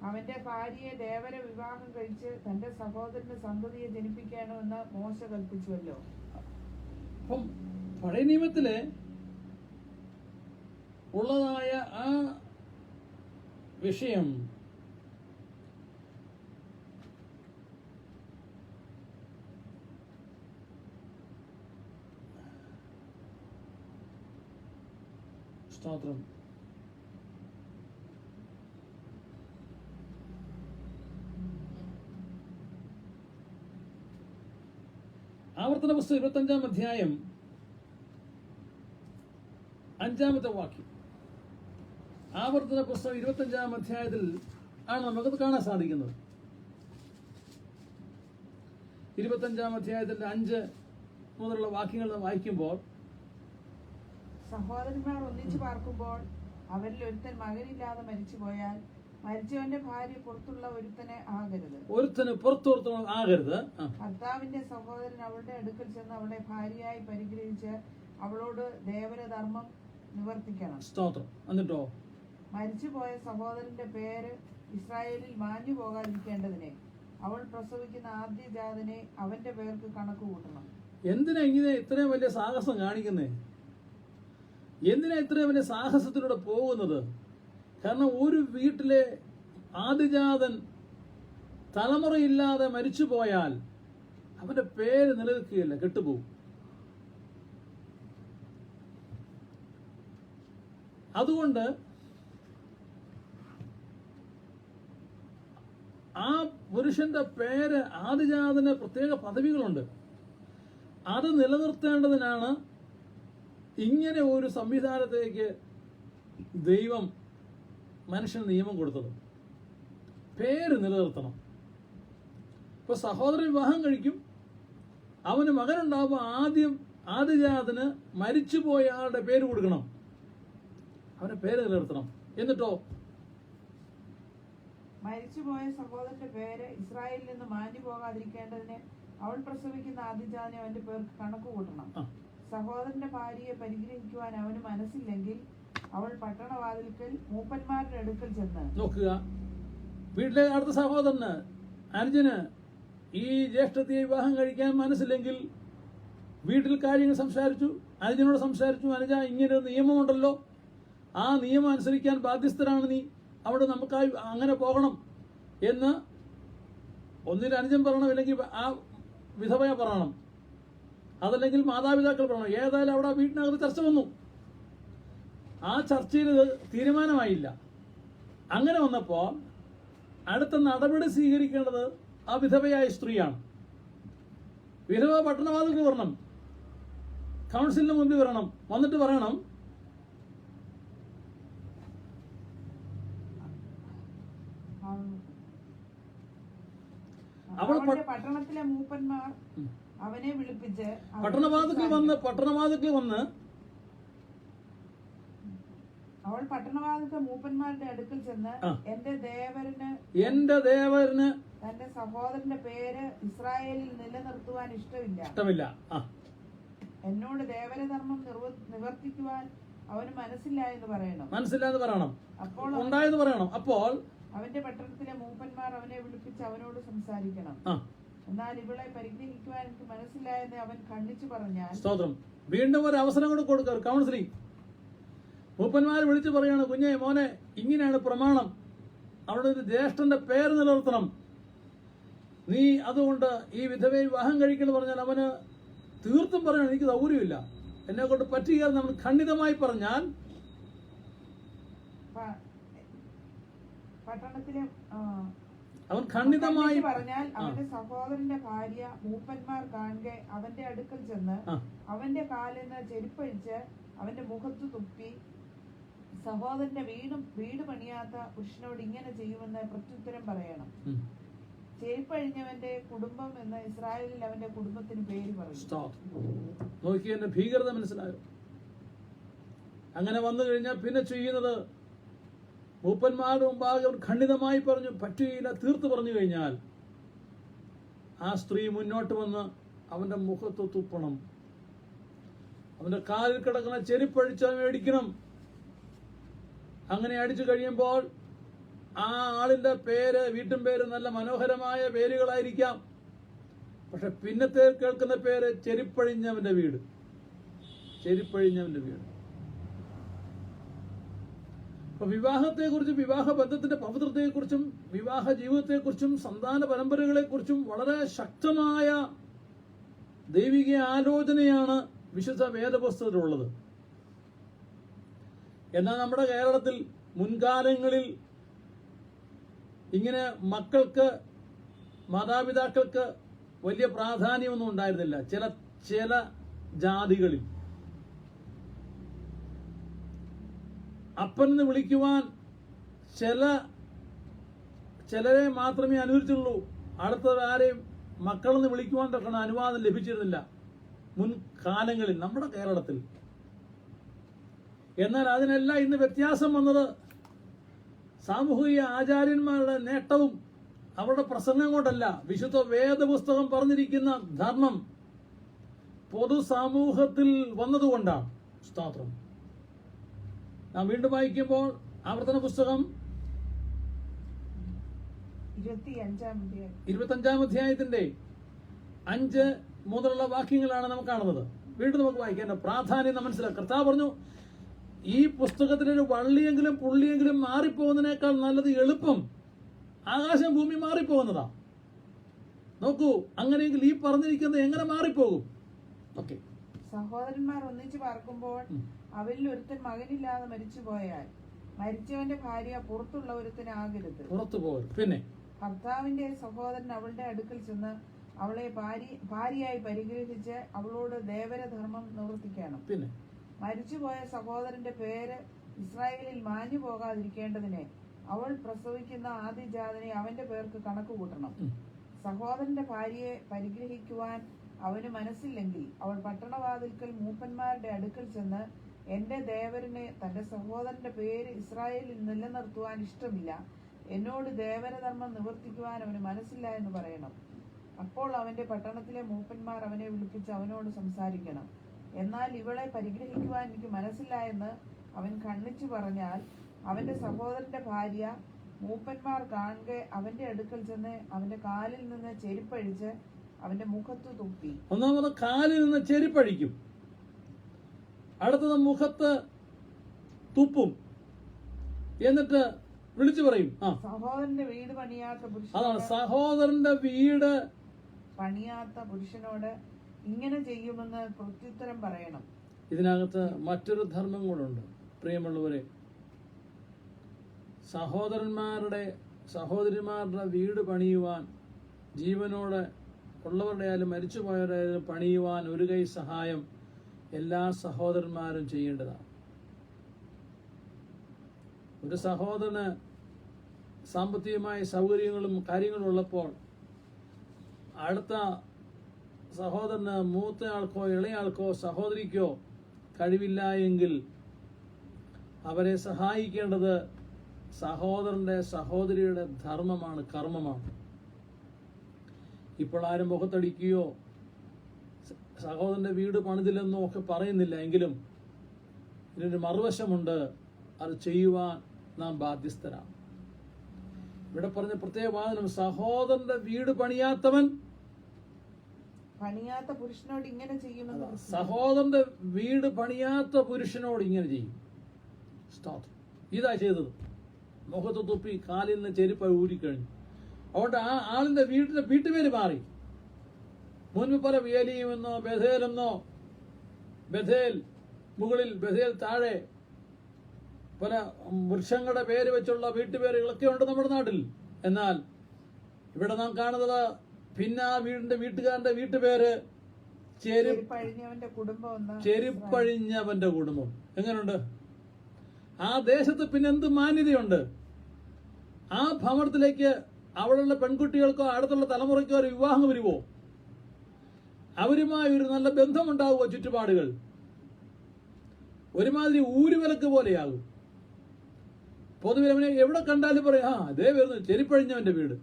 അവന്റെ ഭാര്യയെ ദേവര വിവാഹം കഴിച്ച് തന്റെ സഹോദരന്റെ സന്തതിയെ ജനിപ്പിക്കണമെന്ന് മോശ കൽപ്പിച്ചുവല്ലോ. അപ്പം പഴയ നിയമത്തില് ഉള്ളതായ ആ വിഷയം സ്തോത്രം ആവർത്തന പുസ്തകം 25-ാം അധ്യായം 5-ാമത്തെ വാക്യം. ആവർത്തന പുസ്തകം 25-ാം അധ്യായത്തിൽ ആണ് നമുക്കത് കാണാൻ സാധിക്കുന്നത്. 25-ാം അധ്യായത്തിന്റെ 5 മുതലുള്ള വാക്യങ്ങൾ നാം വായിക്കുമ്പോൾ, സഹോദരന്മാർ ഒന്നിച്ചു പാർക്കുമ്പോൾ അവരിൽ ഒരുത്തൻ മകനില്ലാതെ മരിച്ചുപോയാൽ മരിച്ചവന്റെ ഭാര്യ പുറത്തുള്ള ഒരുത്തന് ആകരുത്. ഭർത്താവിന്റെ സഹോദരൻ അവളുടെ അടുക്കൽ ചെന്ന് അവളെ ഭാര്യയായി പരിഗ്രഹിച്ച് അവളോട് ദേവരധർമ്മം നിവർത്തിക്കണം. സ്തോത്രം. എന്നിട്ടോ മരിച്ചുപോയ സഹോദരന്റെ പേര് ഇസ്രായേലിൽ മാഞ്ഞു പോകാതിരിക്കേണ്ടതിനെ അവൾ പ്രസവിക്കുന്ന ആദ്യജാതനെ അവന്റെ പേർക്ക് കണക്ക് കൂട്ടണം. എന്തിനാ ഇങ്ങനെ ഇത്രയും വലിയ സാഹസം കാണിക്കുന്നേ? എന്തിനാ ഇത്രയും വലിയ സാഹസത്തിലൂടെ പോകുന്നത്? കാരണം ഒരു വീട്ടിലെ ആദിജാതൻ തലമുറയില്ലാതെ മരിച്ചു പോയാൽ അവന്റെ പേര് നിലനിൽക്കുകയില്ല, കെട്ടുപോകും. അതുകൊണ്ട് ആ പുരുഷന്റെ പേര് ആദിജാതന് പ്രത്യേക പദവികളുണ്ട്. അത് നിലനിർത്തേണ്ടതിനാണ് ഇങ്ങനെ ഒരു സംവിധാനത്തേക്ക് ദൈവം മനുഷ്യന് നിയമം കൊടുത്തത്. പേര് നിലനിർത്തണം. ഇപ്പൊ സഹോദരൻ വിവാഹം കഴിക്കും, അവന് മകനുണ്ടാവുമ്പോൾ ആദിജാതന് മരിച്ചുപോയ ആളുടെ പേര് കൊടുക്കണം, അവന്റെ പേര് നിലനിർത്തണം. എന്നിട്ടോ മരിച്ചുപോയ സഹോദരന്റെ പേര് ഇസ്രായേലിൽ നിന്ന് മാഞ്ഞു പോകാതിരിക്കേണ്ടതിന് അവൾ പ്രസവിക്കുന്ന ആദിജാതനെ അവന്റെ പേർക്ക് കണക്ക് കൂട്ടണം. സഹോദരന്റെ ഭാര്യയെ പരിഗ്രഹിക്കുവാൻ അവന് മനസ്സില്ലെങ്കിൽ അവൾ പട്ടണവാതിൽക്കൽ മൂപ്പന്മാരുടെ അടുക്കൽ ചെന്ന് നോക്കുക. വീട്ടിലെ അടുത്ത സഹോദരന് അനുജന് ഈ ജ്യേഷ്ഠത്തെ വിവാഹം കഴിക്കാൻ മനസ്സില്ലെങ്കിൽ വീട്ടിൽ കാര്യങ്ങൾ സംസാരിച്ചു, അനുജനോട് സംസാരിച്ചു, അനുജ ഇങ്ങനെ ഒരു നിയമമുണ്ടല്ലോ, ആ നിയമം അനുസരിക്കാൻ ബാധ്യസ്ഥരാണ് നീ, അവിടെ നമുക്കായി അങ്ങനെ പോകണം എന്ന് ഒന്നിൽ അനുജൻ പറയണം, അല്ലെങ്കിൽ ആ വിധവയ പറയണം, അതല്ലെങ്കിൽ മാതാപിതാക്കൾ പറയണം. ഏതായാലും അവിടെ വീട്ടിനകത്ത് ചർച്ച വന്നു. ആ ചർച്ചയിൽ തീരുമാനമായില്ല. അങ്ങനെ വന്നപ്പോൾ അടുത്ത നടപടി സ്വീകരിക്കേണ്ടത് ആ വിധവയായ സ്ത്രീയാണ്. വിധവ പട്ടണവാതിൽക്ക് വരണം, കൗൺസിലിന് മുമ്പിൽ വരണം, വന്നിട്ട് പറയണം പട്ടണത്തിലെ മൂപ്പന്മാർ അവനെ വിളിപ്പിച്ച് പട്ടണവാതിൽക്ക് വന്ന് അവൾ പട്ടണവാതിൽക്ക് മൂപ്പന്മാരുടെ അടുക്കൽ ചെന്ന് എന്റെ ദേവരന് തന്റെ സഹോദരന്റെ പേര് ഇസ്രായേലിൽ നിലനിർത്തുവാൻ ഇഷ്ടമില്ല, എന്നോട് ദേവരധർമ്മം നിവർത്തിക്കുവാൻ അവന് മനസ്സില്ല എന്ന് പറയണം. അപ്പോൾ അവന്റെ പട്ടണത്തിലെ മൂപ്പന്മാർ അവനെ വിളിപ്പിച്ച് അവനോട് സംസാരിക്കണം. എന്നാൽ ഇവളെ പരിഗ്രഹിക്കുവാൻ എനിക്ക് മനസ്സില്ല എന്ന് അവൻ ഖണ്ഡിച്ചു പറഞ്ഞാൽ സ്തോത്രം. വീണ്ടും ഒരു അവസരം കൂടെ കൊടുക്കുക, കൗൺസിലിംഗ്. മൂപ്പന്മാർ വിളിച്ചു പറയാണ്, കുഞ്ഞെ മോനെ, ഇങ്ങനെയാണ് പ്രമാണം, അവിടെ ഒരു ജ്യേഷ്ഠന്റെ പേര് നിലനിർത്തണം, നീ അതുകൊണ്ട് ഈ വിധവയെ വിവാഹം കഴിക്കണം പറഞ്ഞാൽ അവന് തീർത്തും പറയണം, എനിക്ക് സൗകര്യമില്ല, എന്നെ കൊണ്ട് പറ്റുക. നമ്മൾ ഖണ്ഡിതമായി പറഞ്ഞാൽ പട്ടണത്തിലെ അവൻ ഖണ്ഡിതമായി പറഞ്ഞാൽ അവന്റെ സഹോദരന്റെ ഭാര്യ മൂപ്പന്മാർ കാണെ അവന്റെ അടുക്കൽ ചെന്ന് അവന്റെ കാലിന് ചെരുപ്പഴിച്ച് അവന്റെ മുഖത്ത് തുപ്പി സഹോദരന്റെ വീട് പണിയാത്ത പുരുഷനോട് ഇങ്ങനെ ചെയ്യുമെന്ന് പ്രത്യുത്തരം പറയണം. ചെരുപ്പഴിഞ്ഞവന്റെ കുടുംബം എന്ന് ഇസ്രായേലിൽ അവന്റെ കുടുംബത്തിന് പേര് പറയും. നോക്കി, എന്റെ ഭീകരത മനസ്സിലായോ? അങ്ങനെ വന്നു കഴിഞ്ഞാൽ പിന്നെ ചെയ്യുന്നത് മൂപ്പന്മാരുടെ മുമ്പാകെ അവർ ഖണ്ഡിതമായി പറഞ്ഞു, പറ്റുകയില്ല, തീർത്തു പറഞ്ഞു കഴിഞ്ഞാൽ ആ സ്ത്രീ മുന്നോട്ട് വന്ന് അവന്റെ മുഖത്ത് തുപ്പണം, അവന്റെ കാലിൽ കിടക്കുന്ന ചെരുപ്പഴിച്ച് അവൻ മേടിക്കണം. അങ്ങനെ അടിച്ചു കഴിയുമ്പോൾ ആ ആളിന്റെ പേര്, വീട്ടും പേര് നല്ല മനോഹരമായ പേരുകളായിരിക്കാം. പക്ഷെ പിന്നത്തെ കേൾക്കുന്ന പേര് ചെരുപ്പഴിഞ്ഞവന്റെ വീട്, ചെരുപ്പഴിഞ്ഞവന്റെ വീട്. അപ്പൊ വിവാഹത്തെക്കുറിച്ചും വിവാഹ ബന്ധത്തിന്റെ പവിത്രതയെക്കുറിച്ചും വിവാഹ ജീവിതത്തെക്കുറിച്ചും സന്താന പരമ്പരകളെക്കുറിച്ചും വളരെ ശക്തമായ ദൈവിക ആലോചനയാണ് വിശുദ്ധ വേദപുസ്തകത്തിലുള്ളത്. എന്നാൽ നമ്മുടെ കേരളത്തിൽ മുൻകാലങ്ങളിൽ ഇങ്ങനെ മക്കൾക്ക്, മാതാപിതാക്കൾക്ക് വലിയ പ്രാധാന്യമൊന്നും ഉണ്ടായിരുന്നില്ല. ചില ജാതികളിൽ അപ്പനെന്ന് വിളിക്കുവാൻ ചിലരെ മാത്രമേ അനുവദിച്ചുള്ളൂ. അടുത്തത് ആരെയും മക്കളെന്ന് വിളിക്കുവാൻ തക്കണ അനുവാദം ലഭിച്ചിരുന്നില്ല മുൻകാലങ്ങളിൽ നമ്മുടെ കേരളത്തിൽ. എന്നാൽ അതിനെല്ലാം ഇന്ന് വ്യത്യാസം വന്നത് സാമൂഹിക ആചാര്യന്മാരുടെ നേട്ടവും അവരുടെ പ്രസംഗം കൊണ്ടല്ല, വിശുദ്ധ വേദപുസ്തകം പറഞ്ഞിരിക്കുന്ന ധർമ്മം പൊതു സമൂഹത്തിൽ വന്നതുകൊണ്ടാണ്. സ്തോത്രം. നാം വീണ്ടും വായിക്കുമ്പോൾ ആവർത്തന പുസ്തകം 25-ാം അധ്യായത്തിന്റെ 5 മുതലുള്ള വാക്യങ്ങളാണ് നമുക്ക് കാണുന്നത്. വീണ്ടും നമുക്ക് വായിക്കാൻ പ്രാധാന്യം മനസ്സിലാക്കാം. കർത്താവ് പറഞ്ഞു, ഈ പുസ്തകത്തിലൊരു വള്ളിയെങ്കിലും പുള്ളിയെങ്കിലും മാറിപ്പോകുന്നതിനേക്കാൾ നല്ലത് എളുപ്പം ആകാശം ഭൂമി മാറിപ്പോകുന്നതാ. നോക്കൂ, അങ്ങനെയെങ്കിൽ ഈ പറഞ്ഞിരിക്കുന്നത് എങ്ങനെ മാറിപ്പോകും? ഓക്കെ. സഹോദരന്മാർ ഒന്നിച്ചു പാർക്കുമ്പോൾ അവരിൽ ഒരുത്തൻ മകനില്ലാതെ മരിച്ചുപോയാൽ മരിച്ചവന്റെ ഭാര്യ പുറത്തുള്ള ഒരുത്തനാകരുത്. പുറത്തു പോകരുത്. പിന്നെ ഭർത്താവിന്റെ സഹോദരൻ അവളുടെ അടുക്കൽ ചെന്ന് അവളെ ഭാര്യയായി പരിഗ്രഹിച്ച് അവളോട് ദേവരധർമ്മം നിവർത്തിക്കണം. പിന്നെ മരിച്ചുപോയ സഹോദരന്റെ പേര് ഇസ്രായേലിൽ മാഞ്ഞു പോകാതിരിക്കേണ്ടതിന് അവൾ പ്രസവിക്കുന്ന ആദ്യജാതനെ അവന്റെ പേർക്ക് കണക്ക് കൂട്ടണം. സഹോദരന്റെ ഭാര്യയെ പരിഗ്രഹിക്കുവാൻ അവന് മനസ്സില്ലെങ്കിൽ അവൾ പട്ടണവാതിൽക്കൽ മൂപ്പന്മാരുടെ അടുക്കൽ ചെന്ന്, എന്റെ ദേവരനെ തന്റെ സഹോദരന്റെ പേര് ഇസ്രായേലിൽ നിലനിർത്തുവാൻ ഇഷ്ടമില്ല, എന്നോട് ദേവരധർമ്മം നിവർത്തിക്കുവാൻ അവന് മനസ്സില്ല എന്ന് പറയണം. അപ്പോൾ അവന്റെ പട്ടണത്തിലെ മൂപ്പന്മാർ അവനെ വിളിപ്പിച്ച് അവനോട് സംസാരിക്കണം. എന്നാൽ ഇവളെ പരിഗ്രഹിക്കുവാൻ എനിക്ക് മനസ്സില്ല എന്ന് അവൻ ഖണ്ഡിച്ചു പറഞ്ഞാൽ അവന്റെ സഹോദരന്റെ ഭാര്യ മൂപ്പന്മാർ കാണുക അവന്റെ അടുക്കൽ ചെന്ന് അവന്റെ കാലിൽ നിന്ന് ചെരുപ്പഴിച്ച് അവന്റെ മുഖത്ത് തുപ്പി. ഒന്നാമത് കാലിൽ നിന്ന് ചെരുപ്പഴിക്കും, അടുത്തത് മുഖത്ത് തുപ്പും, എന്നിട്ട് വിളിച്ചു പറയും, സഹോദരന്റെ വീട് പണിയാത്ത പുരുഷൻ. അതാണ് സഹോദരന്റെ വീട് പണിയാത്ത പുരുഷനോട് ഇങ്ങനെ ചെയ്യുമെന്ന് പ്രത്യുത്തരം പറയണം. ഇതിനകത്ത് മറ്റൊരു ധർമ്മം കൂടെ പ്രിയമുള്ളവരെ. സഹോദരിമാരുടെ വീട് പണിയുവാൻ, ജീവനോടെ ഉള്ളവരുടെ ആയാലും മരിച്ചുപോയവരായാലും പണിയുവാൻ ഒരു കൈ സഹായം എല്ലാ സഹോദരന്മാരും ചെയ്യേണ്ടതാണ്. ഒരു സഹോദരന് സാമ്പത്തികമായ സൗകര്യങ്ങളും കാര്യങ്ങളും ഉള്ളപ്പോൾ അടുത്ത സഹോദരന്, മൂത്തയാൾക്കോ ഇളയാൾക്കോ സഹോദരിക്കോ കഴിവില്ല എങ്കിൽ അവരെ സഹായിക്കേണ്ടത് സഹോദരന്റെ സഹോദരിയുടെ ധർമ്മമാണ്, കർമ്മമാണ്. ഇപ്പോൾ ആരും മുഖത്തടിക്കുകയോ സഹോദരന്റെ വീട് പണിതില്ലെന്നോ ഒക്കെ പറയുന്നില്ല. എങ്കിലും ഇതിനൊരു മറുവശമുണ്ട്. അത് ചെയ്യുവാൻ നാം ബാധ്യസ്ഥരാണ്. ഇവിടെ പറഞ്ഞ പ്രത്യേക വാദനം, സഹോദരന്റെ വീട് പണിയാത്ത പുരുഷനോട് ഇങ്ങനെ ചെയ്യുമെന്ന്. സഹോദരന്റെ വീട് പണിയാത്ത പുരുഷനോട് ഇങ്ങനെ ചെയ്യും. ഇതാ ചെയ്തത്. മുഖത്ത് തുപ്പി കാലിൽ നിന്ന് ചെരുപ്പ് ഊരിക്കഴിഞ്ഞു. അതുകൊണ്ട് ആ ആളിന്റെ വീട്ടുപേര് മാറി. മുൻപ് പല വേലിയുമെന്നോ ബഥേലെന്നോ, ബഥേൽ മുകളിൽ ബഥേൽ താഴെ പല വൃക്ഷങ്ങളുടെ പേര് വെച്ചുള്ള വീട്ടുപേരുകളൊക്കെ ഉണ്ട് നമ്മുടെ നാട്ടിൽ. എന്നാൽ ഇവിടെ നാം കാണുന്നത് പിന്നെ ആ വീട്ടുകാരന്റെ വീട്ടുപേര് ചെരുപ്പഴിഞ്ഞവന്റെ കുടുംബം. എങ്ങനെയുണ്ട്? ആ ദേശത്ത് പിന്നെ എന്ത് മാന്യതയുണ്ട്? ആ ഭവനത്തിലേക്ക് അവിടെയുള്ള പെൺകുട്ടികൾക്കോ അടുത്തുള്ള തലമുറയ്ക്കോ ഒരു വിവാഹം വരുമോ? അവരുമായി ഒരു നല്ല ബന്ധമുണ്ടാവുമോ? ചുറ്റുപാടുകൾ ഒരുമാതിരി ഊരുവിലക്ക് പോലെയാകും. പൊതുവെ അവനെ എവിടെ കണ്ടാലും പറയും, ആ അതേ വരുന്നു ചെരിപ്പഴിഞ്ഞവന്റെ വീട്.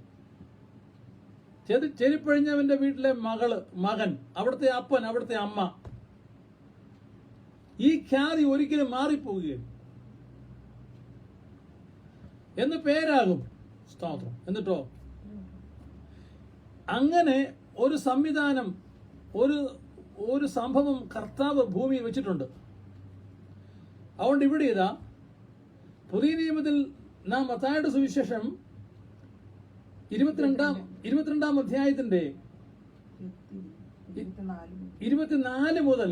ചെരിപ്പഴിഞ്ഞവന്റെ വീട്ടിലെ മകൻ, അവിടുത്തെ അപ്പൻ, അവിടുത്തെ അമ്മ. ഈ ഖ്യാതി ഒരിക്കലും മാറിപ്പോവുകയില്ല. എന്ന് പേരാകും. സ്തോത്രം. എന്നിട്ടോ അങ്ങനെ ഒരു സംവിധാനം, ഒരു സംഭവം കർത്താവ് ഭൂമിയിൽ വെച്ചിട്ടുണ്ട്. അതുകൊണ്ട് ഇവിടെ ഇതാ പുതിയ നിയമത്തിൽ നാം മത്തായിയുടെ സുവിശേഷം 22 അധ്യായത്തിന്റെ 24 മുതൽ,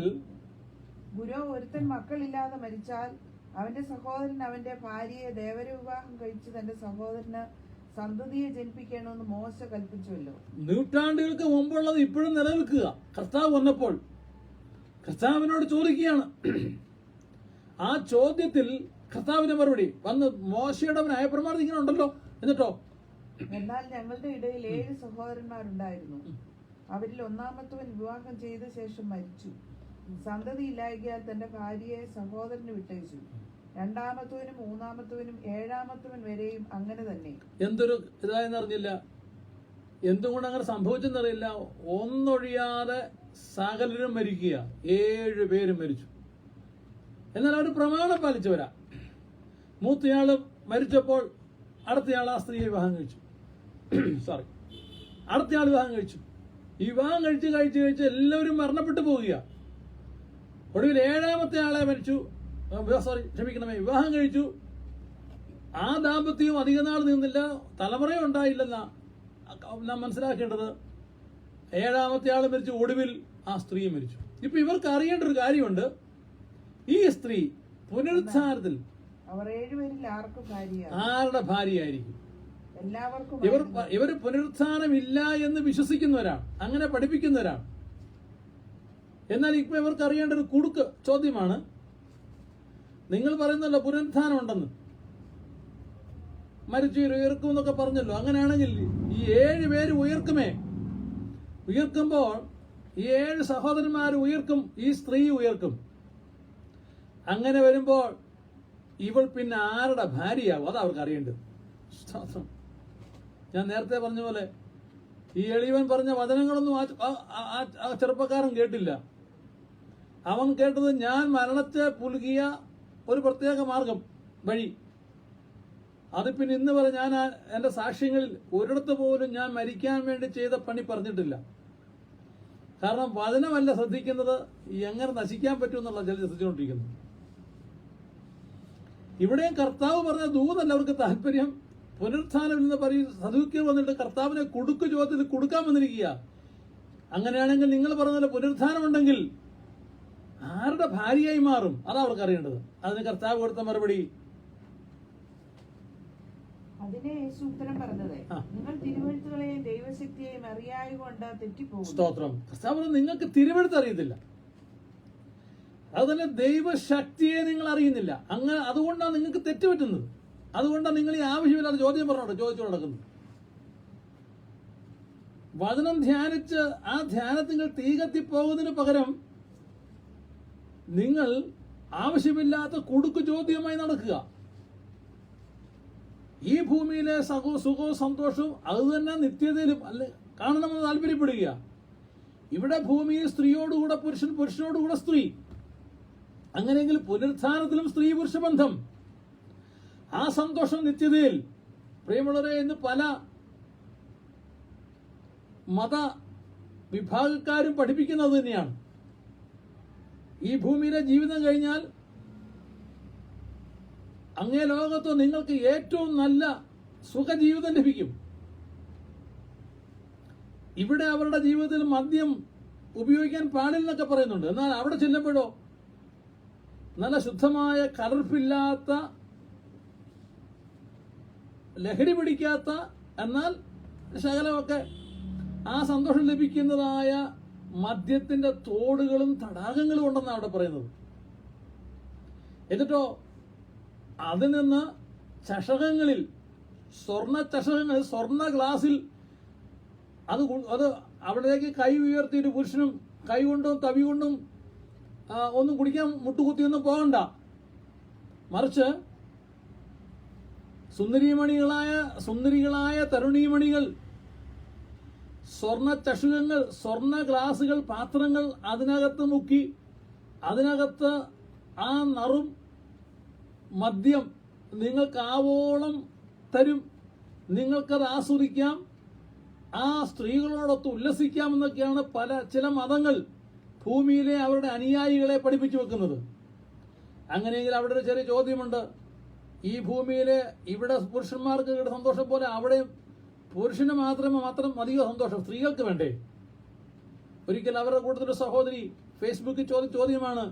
ഗുരു ഒരുത്തൻ മക്കളില്ലാതെ മരിച്ചാൽ അവന്റെ സഹോദരൻ അവന്റെ ഭാര്യയെ ദേവരവിവാഹം കഴിച്ച് തന്റെ സഹോദരന് സന്തതിയെ ജനിപ്പിക്കണമെന്ന് മോശ കൽപ്പിച്ചുവല്ലോ. നൂറ്റാണ്ടുകൾക്ക് മുമ്പുള്ളത് ഇപ്പോഴും നിലനിൽക്കുക. കർത്താവ് വന്നപ്പോൾ കർത്താവിനോട് ചോദിക്കുകയാണ്. ആ ചോദ്യത്തിൽ കർത്താവിന്റെ മറുപടി വന്ന് മോശയുടെ ന്യായപ്രമാണം ഇങ്ങനെ ഉണ്ടല്ലോ. എന്നിട്ടോ, എന്നാൽ ഞങ്ങളുടെ ഇടയിൽ 7 സഹോദരന്മാരുണ്ടായിരുന്നു. അവരിൽ ഒന്നാമത്തവൻ വിവാഹം ചെയ്ത ശേഷം മരിച്ചു. സന്തതി ഇല്ലായകയാൽ തന്റെ ഭാര്യയെ സഹോദരന് വിട്ടയച്ചു. രണ്ടാമത്തവനും മൂന്നാമത്തവനും 7-ാമത്തവൻ വരെയും അങ്ങനെ തന്നെ. എന്തൊരു ഇതായെന്നറിഞ്ഞില്ല, എന്തുകൊണ്ട് അങ്ങനെ സംഭവിച്ചെന്നറിയില്ല. ഒന്നൊഴിയാതെ സകലരും മരിക്കുക. 7 പേരും മരിച്ചു. എന്നാൽ അവർ പ്രമാണം പാലിച്ചവരാ. മൂത്തയാള് മരിച്ചപ്പോൾ അടുത്തയാൾ ആ സ്ത്രീയെ വിവാഹം കഴിച്ചു. അടുത്തയാൾ വിവാഹം കഴിച്ചു. ഈ വിവാഹം കഴിച്ച് എല്ലാവരും മരണപ്പെട്ടു പോവുക. ഒടുവിൽ 7-ാമത്തെ ആളെ വിവാഹം കഴിച്ചു. ആ ദാമ്പത്യവും അധിക നാൾ നിന്നില്ല, തലമുറയും ഉണ്ടായില്ലെന്നാ നാം മനസ്സിലാക്കേണ്ടത്. 7-ാമത്തെ ആൾ മരിച്ചു, ഒടുവിൽ ആ സ്ത്രീ മരിച്ചു. ഇപ്പൊ ഇവർക്ക് അറിയേണ്ട ഒരു കാര്യമുണ്ട്. ഈ സ്ത്രീ പുനരുദ്ധാരത്തിൽ ആരുടെ ഭാര്യയായിരിക്കും? ഇവർ പുനരുത്ഥാനമില്ല എന്ന് വിശ്വസിക്കുന്നവരാണ്, അങ്ങനെ പഠിപ്പിക്കുന്നവരാണ്. എന്നാൽ ഇപ്പൊ ഇവർക്ക് അറിയേണ്ട ഒരു കുടുക്ക് ചോദ്യമാണ്. നിങ്ങൾ പറയുന്നല്ലോ പുനരുത്ഥാനം ഉണ്ടെന്ന്, മരിച്ചു ഉയർക്കും എന്നൊക്കെ പറഞ്ഞല്ലോ. അങ്ങനെയാണെങ്കിൽ ഈ 7 പേര് ഉയർക്കുമ്പോൾ ഈ 7 സഹോദരന്മാർ ഉയർക്കും, ഈ സ്ത്രീ ഉയർക്കും. അങ്ങനെ വരുമ്പോൾ ഇവൾ പിന്നെ ആരുടെ ഭാര്യയാവും? അത് അവർക്ക് അറിയേണ്ടത്. ഞാൻ നേരത്തെ പറഞ്ഞ പോലെ ഈ എളിയവൻ പറഞ്ഞ വചനങ്ങളൊന്നും ആ ചെറുപ്പക്കാരൻ കേട്ടില്ല. അവൻ കേട്ടത് ഞാൻ മരണത്തെ പുലുകിയ ഒരു പ്രത്യേക മാർഗം വഴി. അത് പിന്നെ ഇന്ന് വരെ ഞാൻ എന്റെ സാക്ഷ്യങ്ങളിൽ ഒരിടത്ത് പോലും ഞാൻ മരിക്കാൻ വേണ്ടി ചെയ്ത പണി പറഞ്ഞിട്ടില്ല. കാരണം വചനമല്ല ശ്രദ്ധിക്കുന്നത്, എങ്ങനെ നശിക്കാൻ പറ്റുമെന്നുള്ള ചില ശ്രദ്ധിച്ചുകൊണ്ടിരിക്കുന്നു. ഇവിടെയും കർത്താവ് പറഞ്ഞ ദൂതല്ല അവർക്ക് താല്പര്യം. പുനരുത്ഥാനം എന്ന് പറയും. സദൂക്യർ വന്നിട്ട് കർത്താവിനെ കുടുക്ക് ചോദ്യത്തിൽ കൊടുക്കാൻ വന്നിരിക്കുക. അങ്ങനെയാണെങ്കിൽ നിങ്ങൾ പറഞ്ഞ പുനരുത്ഥാനം ഉണ്ടെങ്കിൽ ആരുടെ ഭാര്യയായി മാറും? അതാ അവർക്ക് അറിയേണ്ടത്. അതിന് കർത്താവ് കൊടുത്ത മറുപടി, അതിനെ യേശു ഉത്തരം പറഞ്ഞത്, നിങ്ങൾ തിരുവെഴുത്തുകളെയും ദൈവശക്തിയെയും അറിയായതുകൊണ്ട് തെറ്റിപ്പോകും. സ്തോത്രം. കർത്താവ് നിങ്ങൾക്ക് തിരുവെഴുത്ത് അറിയത്തില്ല, അതുതന്നെ ദൈവശക്തിയെ നിങ്ങൾ അറിയുന്നില്ല. അങ്ങനെ അതുകൊണ്ടാണ് നിങ്ങൾക്ക് തെറ്റുപറ്റുന്നത്. അതുകൊണ്ടാണ് നിങ്ങൾ ഈ ആവശ്യമില്ലാതെ ചോദ്യം ചോദിച്ചു നടക്കുന്നത്. വചനം ധ്യാനിച്ച് ആ ധ്യാനത്തിൽ തീ കത്തിപ്പോകുന്നതിന് പകരം നിങ്ങൾ ആവശ്യമില്ലാത്ത കുടുക്ക് ചോദ്യമായി നടക്കുക. ഈ ഭൂമിയിലെ സുഖവും സന്തോഷവും അത് തന്നെ നിത്യതയിലും കാണണമെന്ന് താല്പര്യപ്പെടുക. ഇവിടെ ഭൂമിയിൽ സ്ത്രീയോടുകൂടെ പുരുഷൻ, പുരുഷനോടുകൂടെ സ്ത്രീ. അങ്ങനെയെങ്കിൽ പുനരുത്ഥാനത്തിലും സ്ത്രീ പുരുഷ ബന്ധം, ആ സന്തോഷം നിത്യതയിൽ. പ്രിയമുള്ളവരെ, ഇന്ന് പല മത വിഭാഗക്കാരും പഠിപ്പിക്കുന്നത് തന്നെയാണ്. ഈ ഭൂമിയിലെ ജീവിതം കഴിഞ്ഞാൽ അങ്ങേ ലോകത്ത് നിങ്ങൾക്ക് ഏറ്റവും നല്ല സുഖജീവിതം ലഭിക്കും. ഇവിടെ അവരുടെ ജീവിതത്തിൽ മദ്യം ഉപയോഗിക്കാൻ പാടില്ലെന്നൊക്കെ പറയുന്നുണ്ട്. എന്നാൽ അവിടെ ചെല്ലുമ്പോഴോ നല്ല ശുദ്ധമായ കലർപ്പില്ലാത്ത, ലഹരി പിടിക്കാത്ത, എന്നാൽ ശകലമൊക്കെ ആ സന്തോഷം ലഭിക്കുന്നതായ മദ്യത്തിന്റെ തോടുകളും തടാകങ്ങളും ഉണ്ടെന്നാണ് അവിടെ പറയുന്നത്. എന്നിട്ടോ അതിൽ നിന്ന് ചഷകങ്ങളിൽ, സ്വർണ്ണ ചഷകങ്ങളിൽ, സ്വർണ്ണ ഗ്ലാസിൽ അത് അവിടേക്ക് കൈ ഉയർത്തിയിട്ട് പുരുഷനും കൈ കൊണ്ടും തവി കൊണ്ടും ഒന്നും കുടിക്കാൻ മുട്ടുകുത്തിയൊന്നും പോകണ്ട. മറിച്ച് സുന്ദരികളായ തരുണീമണികൾ, സ്വർണ്ണ ചഷുകങ്ങൾ, സ്വർണ്ണ ഗ്ലാസുകൾ, പാത്രങ്ങൾ അതിനകത്ത് മുക്കി, അതിനകത്ത് ആ നറും മദ്യം നിങ്ങൾക്ക് ആവോളം തരും. നിങ്ങൾക്കത് ആസ്വദിക്കാം, ആ സ്ത്രീകളോടൊത്ത് ഉല്ലസിക്കാം എന്നൊക്കെയാണ് ചില മതങ്ങൾ ഭൂമിയിലെ അവരുടെ അനുയായികളെ പഠിപ്പിച്ചു വെക്കുന്നത്. അങ്ങനെയെങ്കിൽ അവിടെ ഒരു ചെറിയ ചോദ്യമുണ്ട്. ഈ ഭൂമിയിലെ ഇവിടെ പുരുഷന്മാർക്ക് ഇവിടെ സന്തോഷം പോലെ അവിടെ പുരുഷന് മാത്രം മതിയോ സന്തോഷം? സ്ത്രീകൾക്ക് വേണ്ടേ? ഒരിക്കൽ അവരുടെ കൂട്ടത്തിലൊരു സഹോദരി ഫേസ്ബുക്കിൽ ചോദ്യമാണ്,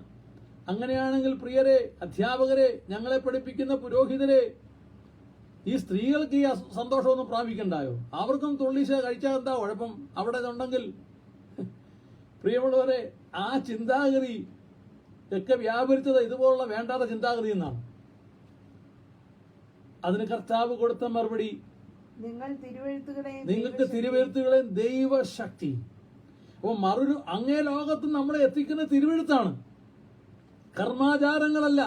അങ്ങനെയാണെങ്കിൽ പ്രിയരെ, അധ്യാപകരെ, ഞങ്ങളെ പഠിപ്പിക്കുന്ന പുരോഹിതരെ, ഈ സ്ത്രീകൾക്ക് ഈ സന്തോഷമൊന്നും പ്രാപിക്കണ്ടായോ? അവർക്കും തുള്ളീശ കഴിച്ചാൽ എന്താ കുഴപ്പം? അവിടെ ഇതുണ്ടെങ്കിൽ. പ്രിയമുള്ളവരെ, ആ ചിന്താഗതി ഒക്കെ വ്യാപരിച്ചത് ഇതുപോലുള്ള വേണ്ടാത്ത ചിന്താഗതി എന്നാണ്. അതിന് കർത്താവ് കൊടുത്ത മറുപടി, നിങ്ങൾക്ക് തിരുവെഴുത്തുകളെയും ദൈവശക്തി. അപ്പൊ അങ്ങേ ലോകത്ത് നമ്മളെ എത്തിക്കുന്ന തിരുവെഴുത്താണ്, കർമാചാരങ്ങളല്ല,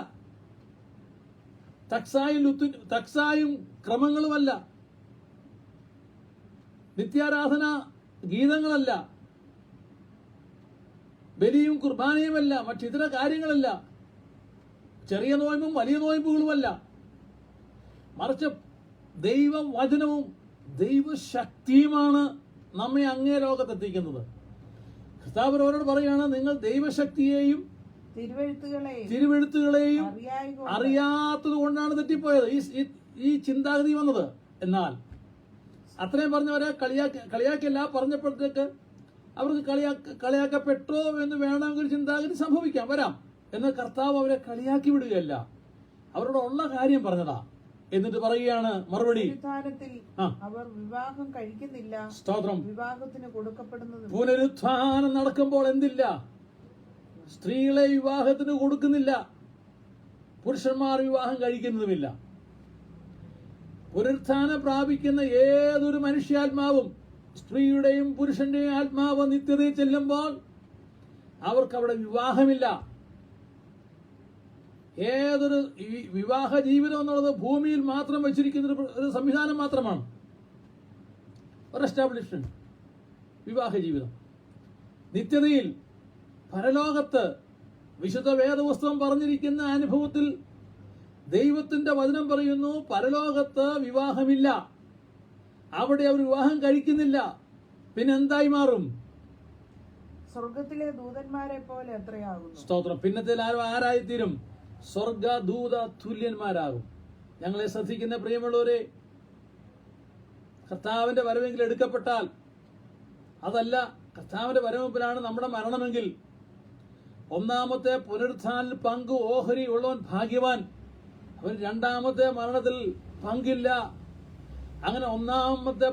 തക്സായും ക്രമങ്ങളുമല്ല, നിത്യാരാധന ഗീതങ്ങളല്ല, ബലിയും കുർബാനയുമല്ല, മറ്റിതര കാര്യങ്ങളല്ല, ചെറിയ നോയമ്പും വലിയ നോയമ്പുകളുമല്ല, മറിച്ച് ദൈവവചനവും ദൈവശക്തിയുമാണ് നമ്മെ അങ്ങേ ലോകത്തെത്തിക്കുന്നത്. കർത്താവ് അവരോട് പറയുകയാണ്, നിങ്ങൾ ദൈവശക്തിയെയും തിരുവെഴുത്തുകളെയും അറിയാത്തത് കൊണ്ടാണ് തെറ്റിപ്പോയത്, ഈ ചിന്താഗതി വന്നത്. എന്നാൽ അത്രയും പറഞ്ഞവരെ കളിയാക്കിയല്ല, പറഞ്ഞപ്പോഴത്തേക്ക് അവർക്ക് കളിയാക്കപ്പെട്ടോ എന്ന് വേണമെങ്കിൽ ചിന്താഗതി വരാം. എന്നാൽ കർത്താവ് അവരെ കളിയാക്കി വിടുകയല്ല, അവരോട് ഉള്ള കാര്യം പറഞ്ഞതാ. എന്നിട്ട് പറയുകയാണ് മറുപടി, അവർ വിവാഹം കഴിക്കുന്നില്ല, സ്തോത്രം, വിവാഹത്തിന് കൊടുക്കപ്പെടുന്നത്. പുനരുത്ഥാനം നടക്കുമ്പോൾ എന്തില്ല? സ്ത്രീകളെ വിവാഹത്തിന് കൊടുക്കുന്നില്ല, പുരുഷന്മാർ വിവാഹം കഴിക്കുന്നതുമില്ല. പുനരുത്ഥാനം പ്രാപിക്കുന്ന ഏതൊരു മനുഷ്യാത്മാവും, സ്ത്രീയുടെയും പുരുഷന്റെയും ആത്മാവ് നിത്യതയിൽ ചെല്ലുമ്പോൾ അവർക്ക് അവിടെ വിവാഹമില്ല. ഏതൊരു വിവാഹ ജീവിതം എന്നുള്ളത് ഭൂമിയിൽ മാത്രം വെച്ചിരിക്കുന്ന ഒരു സംവിധാനം മാത്രമാണ്, ഒരു എസ്റ്റാബ്ലിഷ്മെന്റ്. വിവാഹ ജീവിതം നിത്യതയിൽ പരലോകത്ത് വിശുദ്ധ വേദപുസ്തകം പറഞ്ഞിരിക്കുന്ന അനുഭവത്തിൽ ദൈവത്തിന്റെ വചനം പറയുന്നു, പരലോകത്ത് വിവാഹമില്ല, അവിടെ അവർ വിവാഹം കഴിക്കുന്നില്ല. പിന്നെ എന്തായി മാറും? സ്വർഗത്തിലെ ദൂതന്മാരെ പോലെ എത്രയാകുന്നു. സ്തോത്രം. പിന്നത്തിൽ ആരായിത്തീരും? സ്വർഗദൂത തുല്യന്മാരാകും. ഞങ്ങളെ ശ്രദ്ധിക്കുന്ന പ്രിയമുള്ളവരെ, കർത്താവിന്റെ വരവെങ്കിൽ എടുക്കപ്പെട്ടാൽ, അതല്ല കർത്താവിന്റെ വരവെങ്കിലാണ് നമ്മുടെ മരണമെങ്കിൽ, ഒന്നാമത്തെ പുനരുത്ഥാനിൽ പങ്ക് ഓഹരി ഉള്ളവൻ ഭാഗ്യവാൻ. അവൻ രണ്ടാമത്തെ മരണത്തിൽ പങ്കില്ല. അങ്ങനെ ഒന്നാമത്തെ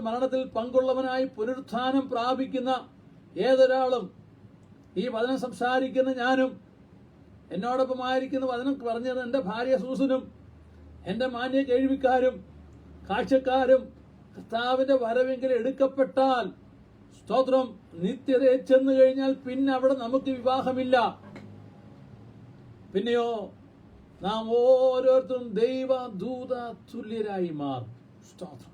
മരണത്തിൽ പങ്കുള്ളവനായി പുനരുത്ഥാനം പ്രാപിക്കുന്ന ഏതൊരാളും, ഈ വചനം സംസാരിക്കുന്ന ഞാനും, എന്നോടൊപ്പമായിരിക്കുന്ന വചനം പറഞ്ഞത് എൻ്റെ ഭാര്യ സൂസനും, എൻ്റെ മാന്യ കേൾവിക്കാരും കാഴ്ചക്കാരും, കർത്താവിന്റെ വരവെങ്കിൽ എടുക്കപ്പെട്ടാൽ, സ്തോത്രം, നിത്യതയെ ചെന്നു കഴിഞ്ഞാൽ പിന്നെ അവിടെ നമുക്ക് വിവാഹമില്ല. പിന്നെയോ നാം ഓരോരുത്തരും ദൈവദൂത തുല്യരായി മാറും. സ്തോത്രം.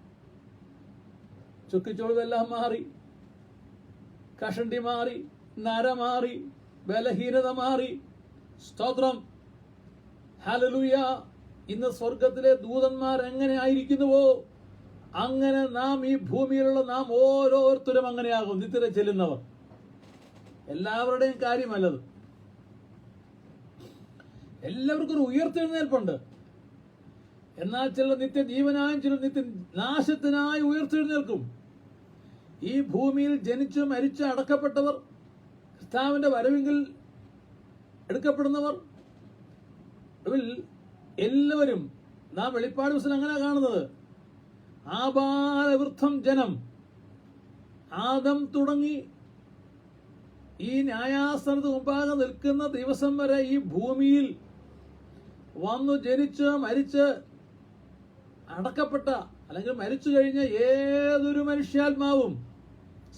ചുക്കിച്ചൊളിവെല്ലാം മാറി, കഷണ്ടി മാറി, നര മാറി, ബലഹീനത മാറി. സ്തോത്രം. ഹല്ലേലൂയ. ഇന്ന് സ്വർഗത്തിലെ ദൂതന്മാർ എങ്ങനെ ആയിരിക്കുന്നുവോ അങ്ങനെ നാം ഈ ഭൂമിയിലുള്ള നാം ഓരോരുത്തരും അങ്ങനെയാകും, നിത്യത ചെല്ലുന്നവർ. എല്ലാവരുടെയും കാര്യമല്ലത്. എല്ലാവർക്കും ഒരു ഉയർത്തെഴുന്നേൽപ്പുണ്ട്. എന്നാൽ ചിലർ നിത്യജീവനായും ചിലർ നിത്യനാശത്തിനായി ഉയർത്തെഴുന്നേൽക്കും. ഈ ഭൂമിയിൽ ജനിച്ചു മരിച്ച് അടക്കപ്പെട്ടവർ, കർത്താവിന്റെ വരവെങ്കിൽ എടുക്കപ്പെടുന്നവർ, എല്ലാവരും നാം വെളിപ്പാട് പുസ്തകം അങ്ങനെ കാണുന്നത്. ആബാലവൃദ്ധം ജനം, ആദം തുടങ്ങി ഈ ന്യായാസനത്തിന് മുമ്പാകെ നിൽക്കുന്ന ദിവസം വരെ ഈ ഭൂമിയിൽ വന്നു ജനിച്ച് മരിച്ച് അടക്കപ്പെട്ട, അല്ലെങ്കിൽ മരിച്ചു കഴിഞ്ഞ ഏതൊരു മനുഷ്യാത്മാവും,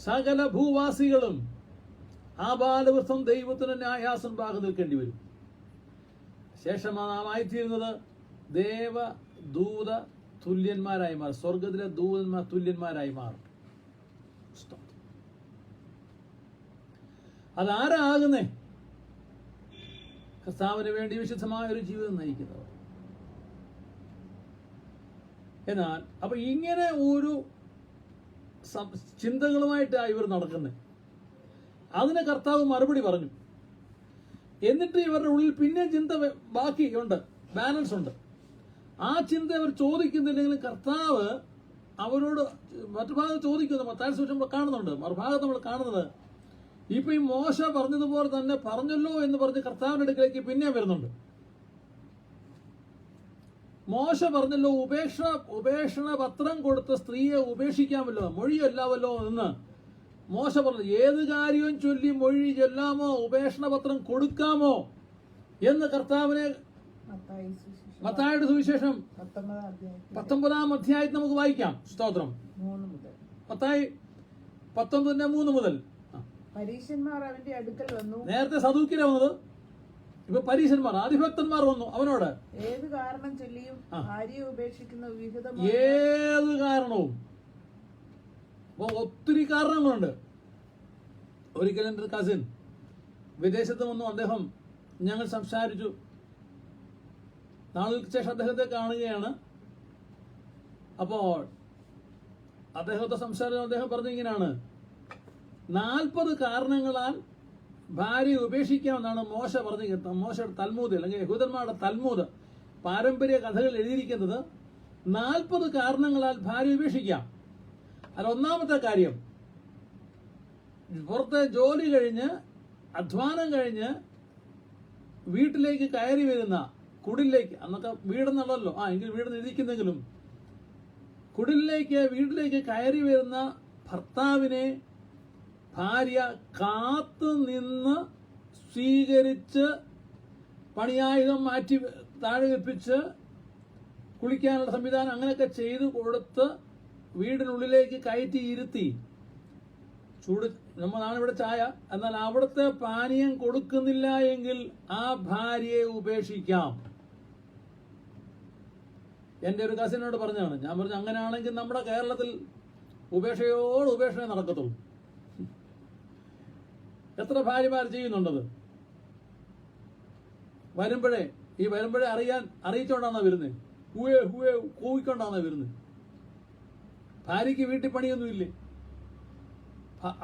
സകല ഭൂവാസികളും ആബാലവൃദ്ധം ദൈവത്തിന് ന്യായാസനം ഭാഗം നിൽക്കേണ്ടി വരും. ശേഷമാണ് നാം ആയിത്തീരുന്നത് ദൂത തുല്യന്മാരായി മാറും. സ്വർഗത്തിലെ ദൂതന്മാർ തുല്യന്മാരായി മാറും. അതാരാകുന്നേ? കർത്താവിന് വേണ്ടി വിശുദ്ധമായ ഒരു ജീവിതം നയിക്കുന്നവർ. എന്നാൽ അപ്പൊ ഇങ്ങനെ ഒരു ചിന്തകളുമായിട്ടാണ് ഇവർ നടക്കുന്നത്. അതിന് കർത്താവ് മറുപടി പറഞ്ഞു. എന്നിട്ട് ഇവരുടെ ഉള്ളിൽ പിന്നെ ചിന്ത ബാക്കിയുണ്ട്, ബാലൻസ് ഉണ്ട്. ആ ചിന്ത അവർ ചോദിക്കുന്നില്ലെങ്കിലും കർത്താവ് അവരോട് മറ്റു ഭാഗത്ത് ചോദിക്കുന്നു. മത്തായി സുവിശേഷം നമ്മൾ കാണുന്നുണ്ട്, മറുഭാഗത്ത് നമ്മൾ കാണുന്നത് ഇപ്പൊ ഈ മോശ പറഞ്ഞതുപോലെ തന്നെ പറഞ്ഞല്ലോ എന്ന് പറഞ്ഞ് കർത്താവിന്റെ അടുക്കലേക്ക് പിന്നെ വരുന്നുണ്ട്. മോശ പറഞ്ഞല്ലോ, ഉപേക്ഷണ പത്രം കൊടുത്ത സ്ത്രീയെ ഉപേക്ഷിക്കാമല്ലോ, മൊഴിയല്ലാമല്ലോ എന്ന് മോശ പറഞ്ഞു. ഏത് കാര്യവും ചൊല്ലി മൊഴി ചൊല്ലാമോ, ഉപേക്ഷണ പത്രം കൊടുക്കാമോ എന്ന് കർത്താവിനെ മത്തായിയുടെ സുവിശേഷം 19 അധ്യായത്തിൽ നമുക്ക് വായിക്കാം. സ്തോത്രം. മത്തായി 19:3 മുതൽ. പരീശന്മാർ അവന്റെ അടുക്കൽ വന്നു. നേരത്തെ സദൂക്യരാ വന്നത്, ഇപ്പൊ പരീശന്മാർ, ആദിഭക്തന്മാർ വന്നു അവനോട്. ഏത് കാരണം ചൊല്ലിയും ഭാര്യയെ ഉപേക്ഷിക്കുന്ന വിഹിതം, ഏത് കാരണവും. ഒത്തിരി കാരണങ്ങളുണ്ട്. ഒരിക്കലും എൻ്റെ കസിൻ വിദേശത്ത് വന്നു. അദ്ദേഹം ഞങ്ങൾ സംസാരിച്ചു. നാളുകൾക്ക് ശേഷം അദ്ദേഹത്തെ കാണുകയാണ്. അപ്പോൾ അദ്ദേഹത്തെ സംസാരിച്ചു. അദ്ദേഹം പറഞ്ഞു ഇങ്ങനെയാണ്: 40 കാരണങ്ങളാൽ ഭാര്യ ഉപേക്ഷിക്കാമെന്നാണ് മോശ പറഞ്ഞു. മോശയുടെ തൽമൂദ് അല്ലെങ്കിൽ യഹൂദന്മാരുടെ തൽമൂദ് പാരമ്പര്യ കഥകൾ എഴുതിയിരിക്കുന്നത് 40 കാരണങ്ങളാൽ ഭാര്യ ഉപേക്ഷിക്കാം. അല്ല, ഒന്നാമത്തെ കാര്യം, പുറത്തെ ജോലി കഴിഞ്ഞ് അധ്വാനം കഴിഞ്ഞ് വീട്ടിലേക്ക് കയറി വരുന്ന, കുടിലേക്ക്, അന്നൊക്കെ വീടെന്നുള്ളല്ലോ, എങ്കിൽ വീട് ഇരിക്കുന്നെങ്കിലും വീട്ടിലേക്ക് കയറി വരുന്ന ഭർത്താവിനെ ഭാര്യ കാത്തു നിന്ന് സ്വീകരിച്ച് പണിയായുധം മാറ്റി താഴെ വെപ്പിച്ച് കുളിക്കാനുള്ള സംവിധാനം അങ്ങനെയൊക്കെ ചെയ്തു കൊടുത്ത് വീടിനുള്ളിലേക്ക് കയറ്റി ഇരുത്തി ചൂട്, നമ്മളാണ് ഇവിടെ ചായ, എന്നാൽ അവിടുത്തെ പാനീയം കൊടുക്കുന്നില്ല എങ്കിൽ ആ ഭാര്യയെ ഉപേക്ഷിക്കാം. എൻ്റെ ഒരു കസിനോട് പറഞ്ഞാണ്. ഞാൻ പറഞ്ഞു, അങ്ങനെയാണെങ്കിൽ നമ്മുടെ കേരളത്തിൽ ഉപേക്ഷയോട് ഉപേക്ഷയെ നടക്കത്തുള്ളൂ. എത്ര ഭാര്യമാർ ചെയ്യുന്നുണ്ടത്? വരുമ്പോഴേ അറിയിച്ചോണ്ടാണ് വരുന്നത്, കൂവിക്കൊണ്ടാണ് വരുന്നത്. ഭാര്യയ്ക്ക് വീട്ടിൽ പണിയൊന്നുമില്ലേ?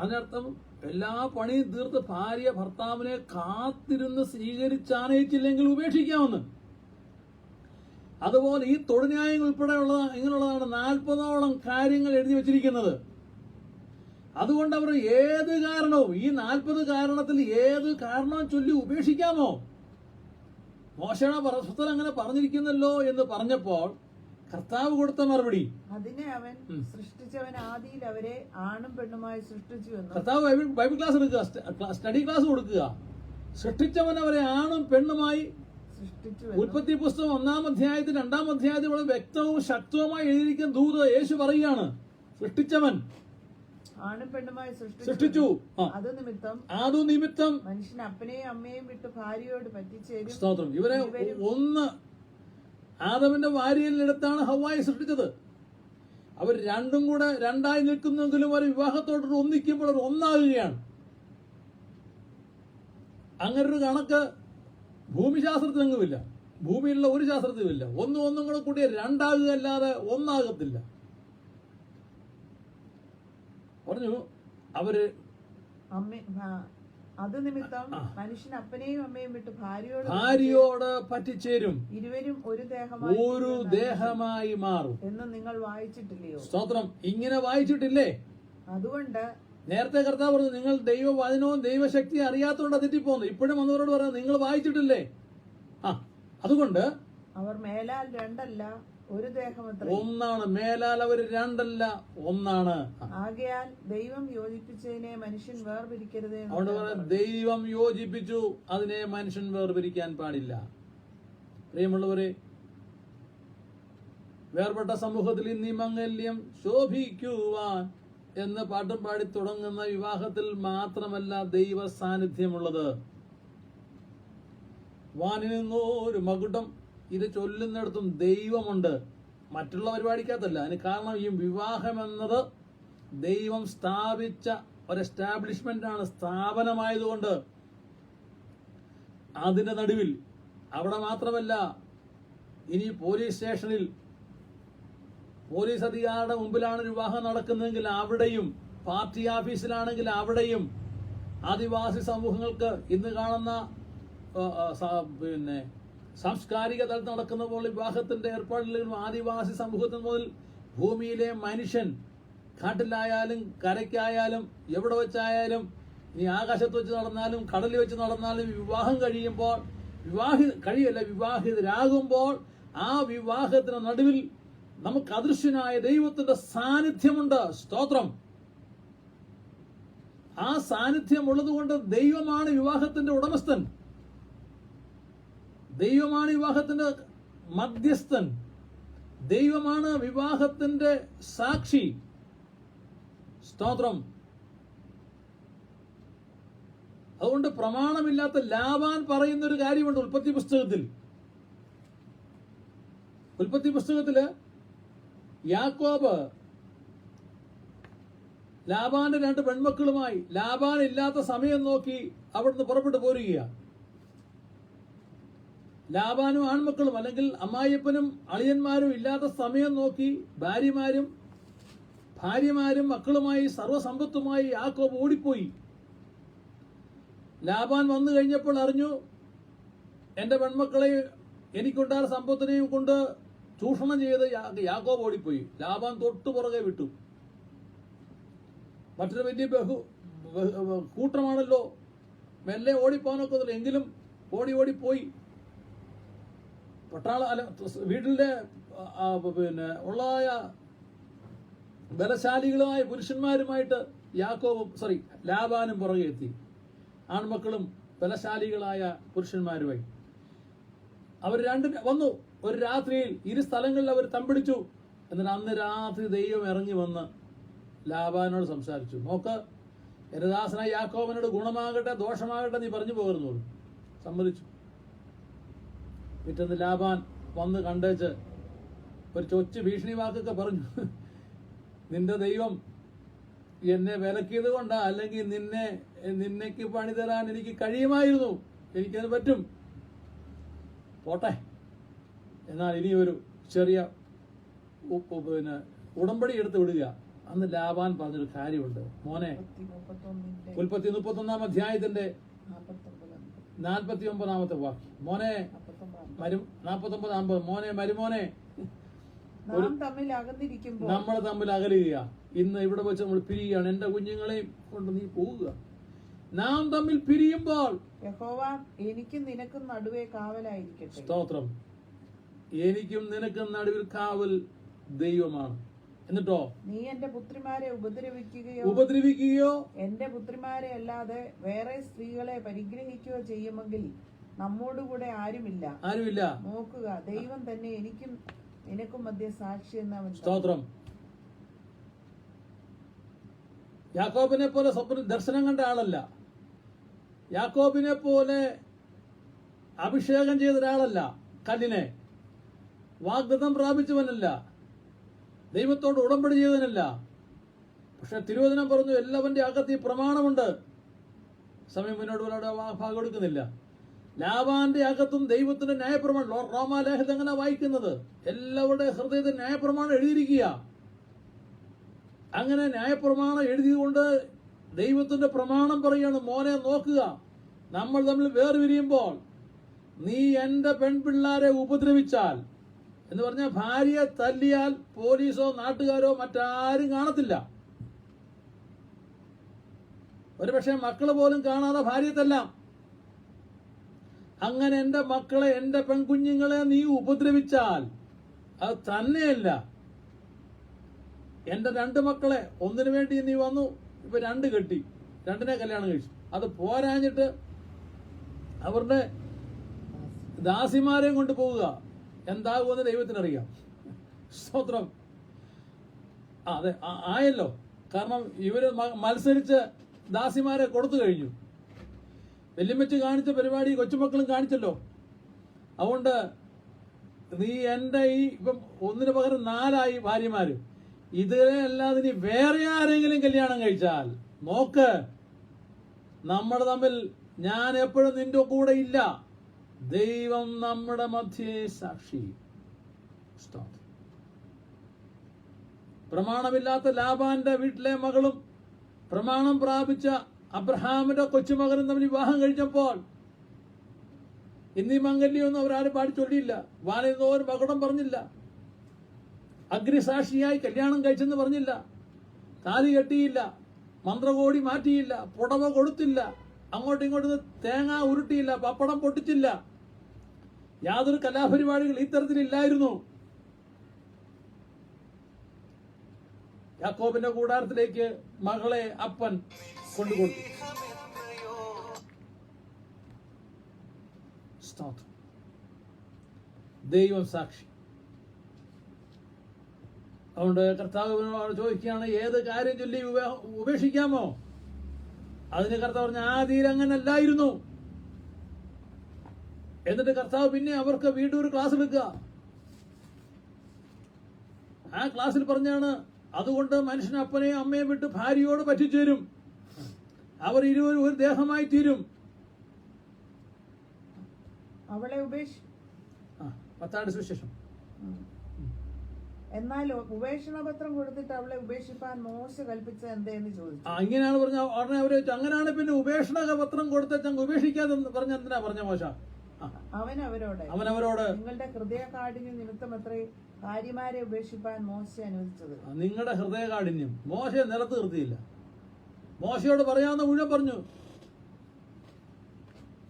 അതിനർത്ഥം എല്ലാ പണിയും തീർത്ത് ഭാര്യ ഭർത്താവിനെ കാത്തിരുന്ന് സ്വീകരിച്ചാനയിച്ചില്ലെങ്കിൽ ഉപേക്ഷിക്കാമെന്ന്. അതുപോലെ ഈ തൊഴിൽന്യായങ്ങൾ ഉൾപ്പെടെയുള്ള ഇങ്ങനെയുള്ളതാണ് 40ഓളം കാര്യങ്ങൾ എഴുതി വച്ചിരിക്കുന്നത്. അതുകൊണ്ട് അവർ ഏത് കാരണവും, ഈ 40 കാരണത്തിൽ ഏത് കാരണവും ചൊല്ലി ഉപേക്ഷിക്കാമോ? മോശയുടെ പുസ്തകം അങ്ങനെ പറഞ്ഞിരിക്കുന്നല്ലോ എന്ന് പറഞ്ഞപ്പോൾ കർത്താവ് കൊടുത്ത മറുപടി, അതിനെ അവൻ സൃഷ്ടിച്ചവൻ ആദിയിൽ അവരെ ആണും പെണ്ണുമായി സൃഷ്ടിച്ചു എന്ന്. കർത്താവ് ബൈബിൾ ക്ലാസ് എടുക്കുക, സ്റ്റഡി ക്ലാസ് കൊടുക്കുക. സൃഷ്ടിച്ചവൻ അവരെ ആണും പെണ്ണുമായി സൃഷ്ടിച്ചു. ഉൽപ്പത്തി പുസ്തകം 1-ാം അധ്യായത്തിൽ 2-ാം അധ്യായത്തിൽ വളരെ വ്യക്തവും ശക്തവുമായി എഴുതിയിരിക്കുന്ന ദൂത് യേശു പറയുകയാണ്, സൃഷ്ടിച്ചവൻ ആണും പെണ്ണുമായി സൃഷ്ടിച്ചു. അതു നിമിത്തം മനുഷ്യൻ അപ്പനെയും അമ്മയെയും വിട്ട് ഭാര്യയോട് പറ്റിച്ചേരും. സ്തോത്രം. ഇവരെ ഒന്ന് ആദമിന്റെ ഭാര്യയിലെടുത്താണ് ഹവ്വായെ സൃഷ്ടിച്ചത്. അവർ രണ്ടും കൂടെ രണ്ടായി നിൽക്കുന്നെങ്കിലും ഒരു വിവാഹത്തോട് ഒന്നിക്കുമ്പോൾ അവർ ഒന്നാകുകയാണ്. അങ്ങനൊരു കണക്ക് ഭൂമിശാസ്ത്രത്തിനെങ്ങുമില്ല, ഭൂമിയിലുള്ള ഒരു ശാസ്ത്രത്തിലുമില്ല. ഒന്നും കൂടെ കൂടിയ രണ്ടാകുക അല്ലാതെ ഒന്നാകത്തില്ല. പറഞ്ഞു അവര് അത് നിമിത്തം മനുഷ്യൻ അപ്പനെയും അമ്മയും വിട്ട് ഭാര്യയോട് പറ്റിച്ചേരും, ഇരുവരും ഒരു ദേഹമായി മാറും എന്ന് നിങ്ങൾ വായിച്ചിട്ടില്ലയോ? സ്തോത്രം. ഇങ്ങനെ വായിച്ചിട്ടില്ലേ? അതുകൊണ്ട് നേരത്തെ കർത്താവ് പറഞ്ഞു, നിങ്ങൾ ദൈവവചനവും ദൈവശക്തിയും അറിയാത്തതുകൊണ്ട് തെറ്റിപ്പോന്നു. ഇപ്പോഴും വന്നവരോട് പറയാം, നിങ്ങൾ വായിച്ചിട്ടില്ലേ? അതുകൊണ്ട് അവർ മേലാൽ രണ്ടല്ല ഒരു ദേഹമത്രേ. ഒന്നാണ്. മേലാൽ അവർ രണ്ടല്ല ഒന്നാണ്. ആകയാൽ ദൈവം യോജിപ്പിച്ചതിനെ മനുഷ്യൻ വേർപിരിക്കരുത്. അതുകൊണ്ട് പറയാം, ദൈവം യോജിപ്പിച്ചു, അതിനെ മനുഷ്യൻ വേർപിരിക്കാൻ പാടില്ല. പ്രിയമുള്ളവരെ, വേർപെട്ട സമൂഹത്തിൽ ഇന്നീ മംഗല്യം ശോഭിക്കുവാൻ എന്ന് പാട്ടും പാടി തുടങ്ങുന്ന വിവാഹത്തിൽ മാത്രമല്ല ദൈവ സാന്നിധ്യമുള്ളത്. വാനിൽ നിന്നൊരു മകുടം ഇത് ചൊല്ലുന്നിടത്തും ദൈവമുണ്ട്, മറ്റുള്ള പരിപാടിക്കകത്തല്ല. അതിന് കാരണം ഈ വിവാഹം എന്നത് ദൈവം സ്ഥാപിച്ച ഒരു എസ്റ്റാബ്ലിഷ്മെന്റ് ആണ്, സ്ഥാപനമായതുകൊണ്ട് അതിന്റെ നടുവിൽ. അവിടെ മാത്രമല്ല, ഇനി പോലീസ് സ്റ്റേഷനിൽ പോലീസ് അധികാരിയുടെ മുമ്പിലാണ് വിവാഹം നടക്കുന്നതെങ്കിൽ അവിടെയും, പാർട്ടി ഓഫീസിലാണെങ്കിൽ അവിടെയും, ആദിവാസി സമൂഹങ്ങൾക്ക് ഇന്ന് കാണുന്ന പിന്നെ സാംസ്കാരിക തലത്തിൽ നടക്കുന്ന പോലെ വിവാഹത്തിന്റെ ഏർപ്പാടിലും ആദിവാസി സമൂഹത്തിൽ മുതൽ ഭൂമിയിലെ മനുഷ്യൻ, കാട്ടിലായാലും കരയ്ക്കായാലും എവിടെ വെച്ചായാലും, ഇനി ആകാശത്ത് വെച്ച് നടന്നാലും കടലിൽ വെച്ച് നടന്നാലും, വിവാഹം കഴിയുമ്പോൾ വിവാഹിതരാകുമ്പോൾ ആ വിവാഹത്തിന് നടുവിൽ നമുക്ക് അദൃശ്യനായ ദൈവത്തിന്റെ സാന്നിധ്യമുണ്ട്. സ്തോത്രം. ആ സാന്നിധ്യം ഉള്ളതുകൊണ്ട് ദൈവമാണ് വിവാഹത്തിന്റെ ഉടമസ്ഥൻ, ദൈവമാണ് വിവാഹത്തിന്റെ മധ്യസ്ഥൻ, ദൈവമാണ് വിവാഹത്തിന്റെ സാക്ഷി. സ്തോത്രം. അതുകൊണ്ട് പ്രമാണമില്ലാത്ത ലാബാൻ പറയുന്ന ഒരു കാര്യമുണ്ട് ഉൽപ്പത്തി പുസ്തകത്തില് യാക്കോബ് ലാബാന്റെ 2 പെൺമക്കളുമായി ലാബാൻ ഇല്ലാത്ത സമയം നോക്കി അവിടുന്ന് പുറപ്പെട്ടു പോരുകയാണ്. ലാബാനും ആൺമക്കളും അല്ലെങ്കിൽ അമ്മായിയപ്പനും അളിയന്മാരും ഇല്ലാത്ത സമയം നോക്കി ഭാര്യമാരും മക്കളുമായി സർവ്വസമ്പത്തുമായി യാക്കോബ് ഓടിപ്പോയി. ലാബാൻ വന്നു കഴിഞ്ഞപ്പോൾ അറിഞ്ഞു, എന്റെ പെൺമക്കളെ എനിക്കുണ്ടായ സമ്പത്തിനെയും കൊണ്ട് ചൂഷണം ചെയ്ത് യാക്കോബ് ഓടിപ്പോയി. ലാബാൻ തൊട്ടു പുറകെ വിട്ടു. മറ്റൊരു വലിയ കൂട്ടമാണല്ലോ, മെല്ലെ ഓടിപ്പോകാനൊക്കെ, എങ്കിലും ഓടിപ്പോയി. വീട്ടിലെ ഉള്ളതായ ബലശാലികളായ പുരുഷന്മാരുമായിട്ട് ലാബാനും പുറകെ എത്തി. ആൺമക്കളും ബലശാലികളായ പുരുഷന്മാരുമായി അവർ വന്നു. ഒരു രാത്രിയിൽ 2 സ്ഥലങ്ങളിൽ അവർ തമ്പിടിച്ചു. എന്നാൽ അന്ന് രാത്രി ദൈവം ഇറങ്ങി വന്ന് ലാബാനോട് സംസാരിച്ചു. നോക്ക്, എന്റെ ദാസനായ യാക്കോബിനോട് ഗുണമാകട്ടെ ദോഷമാകട്ടെ നീ പറഞ്ഞു പോകരുന്നു. സമ്മതിച്ചു. പിറ്റേന്ന് ലാബാൻ വന്ന് കണ്ടേച്ച് ഒരു ചൊച്ച് ഭീഷണി വാക്കൊക്കെ പറഞ്ഞു. നിന്റെ ദൈവം എന്നെ വിലക്കിയത് കൊണ്ടാ, അല്ലെങ്കിൽ നിന്നേക്ക് പണി തരാൻ എനിക്ക് കഴിയുമായിരുന്നു, എനിക്കത് പറ്റും, പോട്ടെ. എന്നാൽ ഇനി ഒരു ചെറിയ ഉടമ്പടി എടുത്ത് വിടുക. അന്ന് ലാബാൻ പറഞ്ഞൊരു കാര്യമുണ്ട്. മോനെ, ഉൽപ്പത്തി 31-ാം അധ്യായത്തിന്റെ 49-ാമത്തെ വാക്യം. മോനെ 49-50, മോനെ മരുമോനെ, നമ്മൾ തമ്മിൽ അകലുക. ഇന്ന് ഇവിടെ വെച്ച് നമ്മൾ പിരിയുകയാണ്. എന്റെ കുഞ്ഞുങ്ങളെയും കൊണ്ട് നീ പോവുക. നാം തമ്മിൽ പിരിയുമ്പോൾ യഹോവ എനിക്കും നിനക്കും നടുവേ കാവലായിരിക്കട്ടെ. സ്തോത്രം. എനിക്കും നിനക്കും നടുവിൽ കാവൽ ദൈവമാണ്. എന്നിട്ടോ, നീ എന്റെ പുത്രിമാരെ ഉപദ്രവിക്കുകയോ എന്റെ പുത്രിമാരെ അല്ലാതെ വേറെ സ്ത്രീകളെ പരിഗ്രഹിക്കുകയോ ചെയ്യുമെങ്കിൽ നമ്മോടുകൂടെ ആരുമില്ല. നോക്കുക, ദൈവം തന്നെ എനിക്കും നിനക്കും മധ്യ സാക്ഷി എന്നവൻ. സ്തോത്രം. യാക്കോബിനെ പോലെ ദർശനം കണ്ട ആളല്ല, യാക്കോബിനെ പോലെ അഭിഷേകം ചെയ്ത ഒരാളല്ല, കല്ലിനെ വാഗ്ദത്തം പ്രാപിച്ചവനല്ല, ദൈവത്തോട് ഉടമ്പടി ചെയ്തവനല്ല. പക്ഷെ തിരുവചനം പറഞ്ഞു എല്ലാവന്റെ അകത്ത് ഈ പ്രമാണമുണ്ട്. സമയം മുന്നോട്ട് ഭാഗം എടുക്കുന്നില്ല. ലാബാന്റെ അകത്തും ദൈവത്തിന്റെ ന്യായപ്രമാണം, റോമാലേഖനം എങ്ങനെ വായിക്കുന്നത്, എല്ലാവരുടെ ഹൃദയത്തിൽ ന്യായപ്രമാണം എഴുതിയിരിക്കുക. അങ്ങനെ ന്യായപ്രമാണം എഴുതിയതുകൊണ്ട് ദൈവത്തിന്റെ പ്രമാണം പറയാണ്, മോനെ നോക്കുക, നമ്മൾ തമ്മിൽ വേർപിരിയുമ്പോൾ നീ എന്റെ പെൺപിള്ളാരെ ഉപദ്രവിച്ചാൽ എന്ന് പറഞ്ഞാൽ ഭാര്യയെ തല്ലിയാൽ പോലീസോ നാട്ടുകാരോ മറ്റാരും കാണത്തില്ല. ഒരുപക്ഷെ മക്കള് പോലും കാണാതെ ഭാര്യയെ തല്ലാം. അങ്ങനെ എന്റെ മക്കളെ, എന്റെ പെൺകുഞ്ഞുങ്ങളെ നീ ഉപദ്രവിച്ചാൽ, അത് തന്നെയല്ല, എന്റെ 2 മക്കളെ, ഒന്നിനു വേണ്ടി നീ വന്നു, ഇപ്പൊ 2 കെട്ടി, 2നെ കല്യാണം കഴിച്ചു, അത് പോരാഞ്ഞിട്ട് അവരുടെ ദാസിമാരെയും കൊണ്ട് പോവുക, എന്താകുമെന്ന് ദൈവത്തിനറിയാം. സ്തോത്രം. അതെ, ആയല്ലോ. കാരണം ഇവര് മത്സരിച്ച് ദാസിമാരെ കൊടുത്തു കഴിഞ്ഞു. വെല്ലുമിച്ച് കാണിച്ച പരിപാടി കൊച്ചുമക്കളും കാണിച്ചല്ലോ. അതുകൊണ്ട് നീ എൻ്റെ ഈ ഇപ്പം ഒന്നിന് പകരം 4 ഭാര്യമാര്, ഇതിനെ അല്ലാതെ നീ വേറെ ആരെങ്കിലും കല്യാണം കഴിച്ചാൽ നോക്ക്, നമ്മൾ തമ്മിൽ ഞാൻ എപ്പോഴും നിന്റെ കൂടെ ഇല്ല. ദൈവം നമ്മുടെ മധ്യേ സാക്ഷി. പ്രമാണമില്ലാത്ത ലാബാന്റെ വീട്ടിലെ മകളും പ്രമാണം പ്രാപിച്ച അബ്രഹാമിന്റെ കൊച്ചുമകനും തമ്മിൽ വിവാഹം കഴിച്ചപ്പോൾ ഇന്നീ മംഗല്യൊന്നും അവരാരും പാടി ചൊല്ലിയില്ല. വാലിന്നോ ഒരു മകുടം പറഞ്ഞില്ല. അഗ്നിസാക്ഷിയായി കല്യാണം കഴിച്ചെന്ന് പറഞ്ഞില്ല. താലി കെട്ടിയില്ല. മന്ത്രകോടി മാറ്റിയില്ല. പുടവ കൊടുത്തില്ല. അങ്ങോട്ടും ഇങ്ങോട്ടും തേങ്ങ ഉരുട്ടിയില്ല. പപ്പടം പൊട്ടിച്ചില്ല. യാതൊരു കലാപരിപാടികൾ ഈ തരത്തിലില്ലായിരുന്നു. യാക്കോബിന്റെ കൂടാരത്തിലേക്ക് മകളെ അപ്പൻ കൊണ്ടുകൊണ്ടു. ദൈവം സാക്ഷി. അതുകൊണ്ട് കർത്താവ് ചോദിക്കുകയാണ്, ഏത് കാര്യം ചൊല്ലി ഉപേക്ഷിക്കാമോ? അതിന് കർത്താവ് പറഞ്ഞ ആദ്യം അങ്ങനല്ലായിരുന്നു. എന്നിട്ട് കർത്താവ് പിന്നെ അവർക്ക് വീണ്ടും ഒരു ക്ലാസ് എടുക്കുക. ആ ക്ലാസ്സിൽ പറഞ്ഞാണ്, അതുകൊണ്ട് മനുഷ്യൻ അപ്പനെയും അമ്മയും വിട്ട് ഭാര്യയോട് പറ്റിച്ചേരും, അവർ ഇരുവരും ഒരു ദേഹമായി തീരും. അവളെ പത്താണ്ട് സുവിശേഷം. എന്നാൽ ഉപേക്ഷണപത്രം കൊടുത്തിട്ട് അവളെ ഉപേക്ഷിപ്പാൻ മോശ കൽപ്പിച്ചത് എന്തേന്ന് ചോദിച്ചു. ഇങ്ങനെയാണ് പറഞ്ഞ ഉടനെ അവര് ചോദിച്ചു, അങ്ങനെയാണ് പിന്നെ ഉപേക്ഷണ പത്രം കൊടുത്ത ഉപേക്ഷിക്കാതെ പറഞ്ഞ എന്തിനാ പറഞ്ഞ മോശ? അവനവരോട് നിങ്ങളുടെ ഹൃദയകാഠിന്യം നിമിത്തം അത്രേ ഭാര്യമാരെ ഉപേക്ഷിപ്പാൻ മോശ അനുവദിച്ചത്. നിങ്ങളുടെ ഹൃദയകാഠിന്യം. മോശയെ നിലത്ത് നിർത്തിയില്ല. മോശയോട് പറയാവുന്ന മുഴുവൻ പറഞ്ഞു.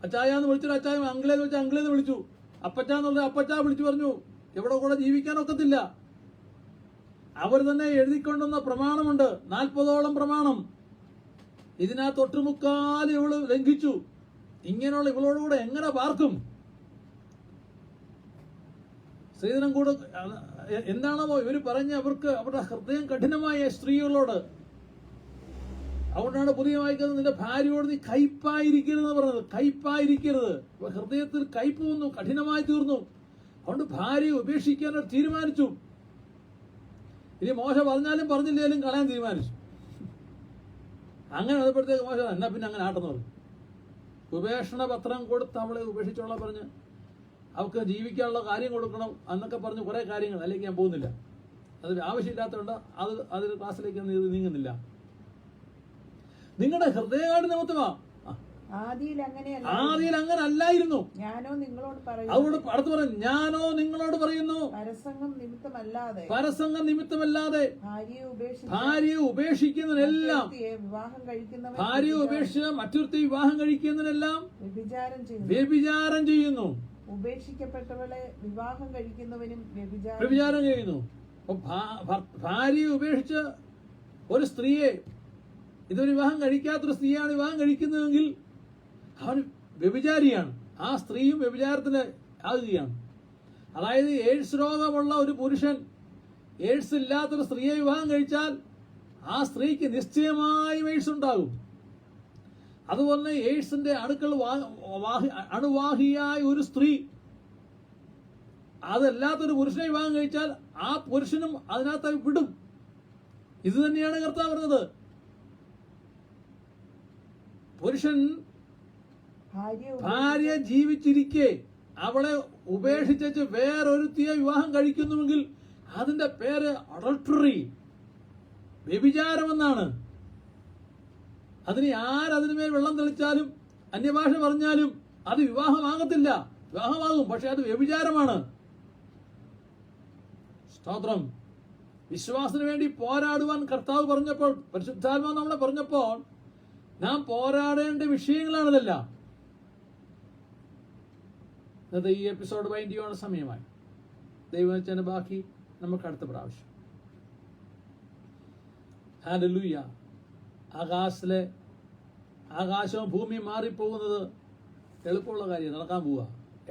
അച്ചായാന്ന് വിളിച്ചിട്ട് അച്ചായ, അങ്കിളേന്ന് വിളിച്ചാൽ അങ്കിളേന്ന് വിളിച്ചു. അപ്പച്ചാന്നുള്ള അപ്പച്ചാ വിളിച്ചു പറഞ്ഞു. ഇവിടെ കൂടെ ജീവിക്കാനൊക്കത്തില്ല. അവർ തന്നെ എഴുതിക്കൊണ്ടുവന്ന പ്രമാണമുണ്ട്, 40ഓളം പ്രമാണം. ഇതിനകത്ത് ഒട്ടുമുക്കാൽ ഇവള് ലംഘിച്ചു. ഇങ്ങനെയുള്ള ഇവളോടുകൂടെ എങ്ങനെ പാർക്കും? സ്ത്രീധനം കൂടെ എന്താണോ ഇവര് പറഞ്ഞ അവർക്ക് അവരുടെ ഹൃദയം കഠിനമായ സ്ത്രീകളോട്. അതുകൊണ്ടാണ് പുതിയ വായിക്കുന്നത്, നിന്റെ ഭാര്യയോട് നീ കയ്പായിരിക്കരുത് പറഞ്ഞത്. കയ്പായിരിക്കരുത്. ഹൃദയത്തിൽ കയ്പ് വന്നു, കഠിനമായി തീർന്നു. അതുകൊണ്ട് ഭാര്യയെ ഉപേക്ഷിക്കാൻ അവർ തീരുമാനിച്ചു. ഇനി മോശ പറഞ്ഞാലും പറഞ്ഞില്ലേലും കളയാൻ തീരുമാനിച്ചു. അങ്ങനെ വന്നപ്പോഴത്തേക്ക് മോശ എന്നാ പിന്നെ അങ്ങനെ ആട്ടെന്ന് പറഞ്ഞു. ഉപേക്ഷണ പത്രം കൊടുത്ത് അവളെ ഉപേക്ഷിച്ചോളാം പറഞ്ഞ് അവൾക്ക് ജീവിക്കാനുള്ള കാര്യം കൊടുക്കണം എന്നൊക്കെ പറഞ്ഞ് കുറെ കാര്യങ്ങൾ. അല്ലെങ്കിൽ ഞാൻ പോകുന്നില്ല, അത് ആവശ്യമില്ലാത്തതുകൊണ്ട് അതിൽ ക്ലാസ്സിലേക്ക് നീങ്ങുന്നില്ല. നിങ്ങളുടെ ഹൃദയകാഠിന്യം നിമിത്തമാ. ആദിയിൽ അങ്ങനെ അല്ലായിരുന്നു. ഞാനോ നിങ്ങളോട് അതുകൊണ്ട് അടുത്ത് പറഞ്ഞു, ഞാനോ നിങ്ങളോട് പറയുന്നു, പരസംഗം നിമിത്തമല്ലാതെ ഭാര്യയെ ഉപേക്ഷിക്കുന്നതിനെല്ലാം, ഭാര്യയെ ഉപേക്ഷിച്ച് മറ്റൊരുത്തി വിവാഹം കഴിക്കുന്നതിനെല്ലാം വ്യഭിചാരം ചെയ്യുന്നു. ഉപേക്ഷിക്കപ്പെട്ടവളെ വിവാഹം കഴിക്കുന്നവനും വ്യഭിചാരം ചെയ്യുന്നു. ഭാര്യയെ ഉപേക്ഷിച്ച് ഒരു സ്ത്രീയെ, ഇതൊരു വിവാഹം കഴിക്കാത്തൊരു സ്ത്രീയാണ് വിവാഹം കഴിക്കുന്നതെങ്കിൽ അവൻ വ്യഭിചാരിയാണ്. ആ സ്ത്രീയും വ്യഭിചാരത്തിന് ആകുകയാണ്. അതായത് എയ്ഡ്സ് രോഗമുള്ള ഒരു പുരുഷൻ എയ്ഡ്സ് ഇല്ലാത്തൊരു സ്ത്രീയെ വിവാഹം കഴിച്ചാൽ ആ സ്ത്രീക്ക് നിശ്ചയമായും എയ്ഡ്സ് ഉണ്ടാകും. അതുപോലെ എയ്ഡ്സിന്റെ അണുവാഹിയായ ഒരു സ്ത്രീ അതല്ലാത്തൊരു പുരുഷനെ വിവാഹം കഴിച്ചാൽ ആ പുരുഷനും അതിനകത്ത് വിടും. ഇത് തന്നെയാണ് കർത്താവ് പറഞ്ഞത്. പുരുഷൻ ഭാര്യ ജീവിച്ചിരിക്കെ അവളെ ഉപേക്ഷിച്ചു വേറൊരുത്തിയെ വിവാഹം കഴിക്കുന്നുവെങ്കിൽ അതിന്റെ പേര് അഡൾട്ടറി, വ്യഭിചാരമെന്നാണ്. അതിന് ആരതിനുമേൽ വെള്ളം തെളിച്ചാലും അന്യഭാഷ പറഞ്ഞാലും അത് വിവാഹമാകത്തില്ല. വിവാഹമാകും, പക്ഷെ അത് വ്യഭിചാരമാണ്. സ്തോത്രം. വിശ്വാസത്തിന് വേണ്ടി പോരാടുവാൻ കർത്താവ് പറഞ്ഞപ്പോൾ, പരിശുദ്ധാത്മാവ് നമ്മളെ പറഞ്ഞപ്പോൾ നാം പോരാടേണ്ട വിഷയങ്ങളാണിതെല്ലാം. ഇന്നത്തെ ഈ എപ്പിസോഡ് വൈൻഡ് ചെയ്യാനുള്ള സമയമായി. ദൈവത്തിന് ബാക്കി നമുക്ക് അടുത്ത പ്രാവശ്യം. ഹല്ലേലൂയ. ആകാശവും ഭൂമിയും മാറിപ്പോകുന്നത് എളുപ്പമുള്ള കാര്യം, നടക്കാൻ പോവുക.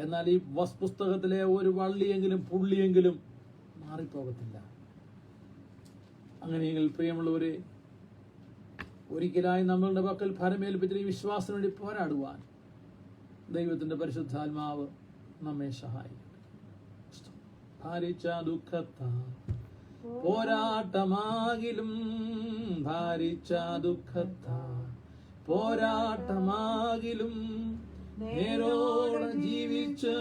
എന്നാൽ ഈ പുസ്തകത്തിലെ ഒരു വള്ളിയെങ്കിലും പുള്ളിയെങ്കിലും മാറിപ്പോകത്തില്ല. അങ്ങനെയെങ്കിൽ പ്രിയമുള്ളവരെ, ഒരിക്കലായി നമ്മളുടെ പക്കൽ ഫലമേൽപ്പിച്ച ഈ വിശ്വാസത്തിന് വേണ്ടി പോരാടുവാൻ ദൈവത്തിന്റെ പരിശുദ്ധാത്മാവ് നമ്മെ സഹായിക്കും. ഭാരിച്ച ദുഃഖത്താൽ പോരാട്ടമാകിലും ഭാരിച്ച ദുഃഖത്താൽ പോരാട്ടമാകിലും നേരോടെ ജീവിച്ച്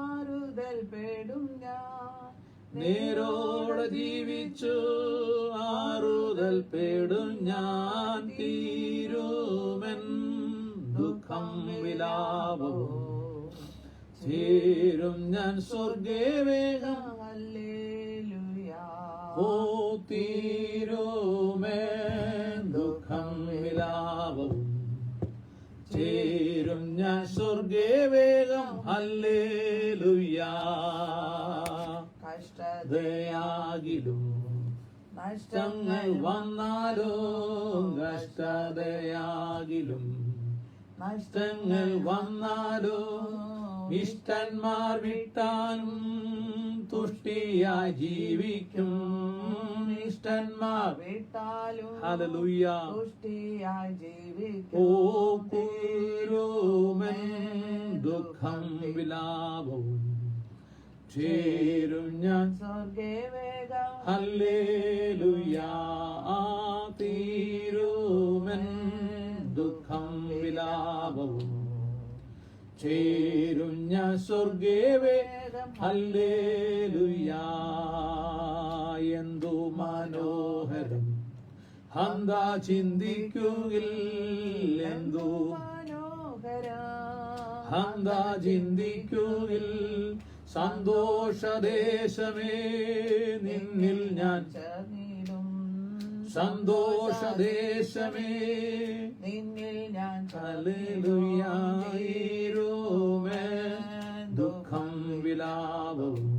ആറുതൽ പേടും ഞാൻ നേരോടെ ജീവിച്ചു ആറുതൽ പേടും ഞാൻ തീരുമെൻ ദുഃഖം വിലാപവും ചേരും ഞാൻ സ്വർഗേ വേഗം ഹല്ലേലൂയാ ഓ തീരുമെൻ ദുഃഖം വിലാപവും ചേരും ഞാൻ സ്വർഗേ വേഗം ഹല്ലേലൂയാ കഷ്ടതയാകിലും നഷ്ടങ്ങൾ വന്നാലും കഷ്ടതയാകിലും നഷ്ടങ്ങൾ വന്നാലും ഇഷ്ടന്മാർ വിട്ടാലും തുഷ്ടിയായി ജീവിക്കും ഇഷ്ടന്മാർ വിട്ടാലും ഹല്ലേലൂയ തുഷ്ടിയായി ജീവിക്കും ഓ കുരുമൻ ദുഃഖം വിലാപവും ചേരും ഞാൻ സ്വർഗേ വേഗം ഹല്ലേലൂയാ തീരുമൻ ദുഃഖം വിലാപവും ചേരും ഞാൻ സ്വർഗേ വേഗം ഹല്ലേലൂയാ എന്തു മനോഹരം ഹന്താ ചിന്തിക്കുകിൽ എന്തു മനോഹരം ഹന്താ ചിന്തിക്കുകിൽ സന്തോഷദേശമേ നിന്നിൽ ഞാൻ ചർന്നിടും സന്തോഷദേശമേ നിന്നിൽ ഞാൻ ഹല്ലേലൂയാ ദുഃഖം വിലാപവും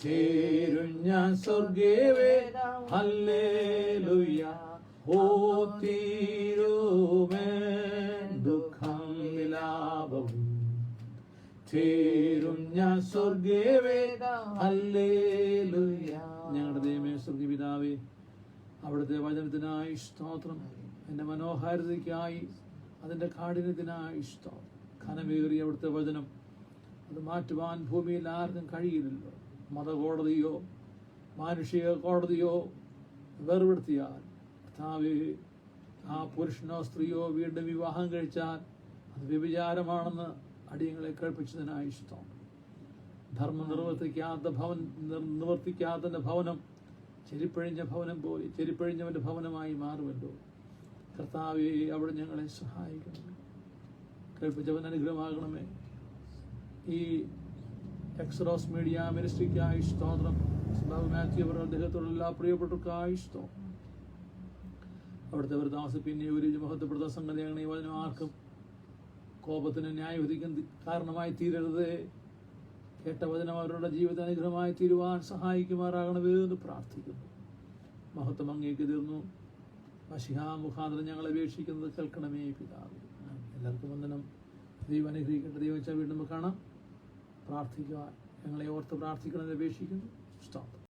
ചേരും ഞാൻ സ്വർഗേ വേഗം ഹല്ലേലൂയാ ഓ തീരുമേ ദുഃഖം വിലാപവും ചേരും ഞാൻ സ്വർഗേ വേഗം ഹല്ലേലൂയാ. ഞങ്ങളുടെ ദൈവമേ സ്വർഗീയ പിതാവേ, അവിടുത്തെ വചനത്തിനായി സ്തോത്രം. എൻ്റെ മനോഹാരിതയ്ക്കായി അതിൻ്റെ കാഠിന്യത്തിനായി സ്തോത്രം. ഘനമേറിയ അവിടുത്തെ വചനം അത് മാറ്റുവാൻ ഭൂമിയിൽ ആർക്കും കഴിയില്ലല്ലോ. മതകോടതിയോ മാനുഷിക കോടതിയോ വേർപെടുത്തിയാൽ കർത്താവേ, ആ പുരുഷനോ സ്ത്രീയോ വീണ്ടും വിവാഹം കഴിച്ചാൽ അത് വ്യഭിചാരമാണെന്ന് അടിയങ്ങളെ കേൾപ്പിച്ചതിനായി ഇഷ്ടം. ധർമ്മം നിവർത്തിക്കാത്തതിൻ്റെ ഭവനം ചെരിപ്പഴിഞ്ഞ ഭവനം പോലെ ചെരിപ്പഴിഞ്ഞവൻ്റെ ഭവനമായി മാറുമല്ലോ. കർത്താവേ, അവിടെ ഞങ്ങളെ സഹായിക്കണമേ. കേൾപ്പിച്ചവൻ അനുഗ്രഹമാകണമേ. ഈ എക്സ്റോസ് മീഡിയ മിനിസ്ട്രിക്കായി സ്തോത്രം. മാത്യു അവർ അദ്ദേഹത്തോടുള്ള എല്ലാ പ്രിയപ്പെട്ടവർക്കായി സ്തോത്രം. അവിടുത്തെ അവർ താമസിപ്പിന്നെ ഒരു മഹത്വപ്പെടുത്ത സംഗതിയാണ്. ഈ വചനം ആർക്കും കോപത്തിന് ന്യായവിധിക്കും കാരണമായി തീരരുത്. കേട്ട വചനം അവരുടെ ജീവിത അനുഗ്രഹമായി തീരുവാൻ സഹായിക്കുമാറാകണമേ എന്ന് പ്രാർത്ഥിക്കുന്നു. മഹത്വം അങ്ങേക്ക് തീർന്നു. മശിഹാ മുഖാന്തരം ഞങ്ങളെ അപേക്ഷിക്കുന്നത് കേൾക്കണമേ പിതാവേ. എല്ലാവർക്കും വന്ദനം. ദൈവം അനുഗ്രഹിക്കട്ടെ. ദൈവം വെച്ചാൽ വീണ്ടും കാണാം. പ്രാർത്ഥിക്കുവാൻ ഞങ്ങളെ ഓർത്ത് പ്രാർത്ഥിക്കണമെന്ന് അപേക്ഷിക്കുന്നു. സ്തോത്രം.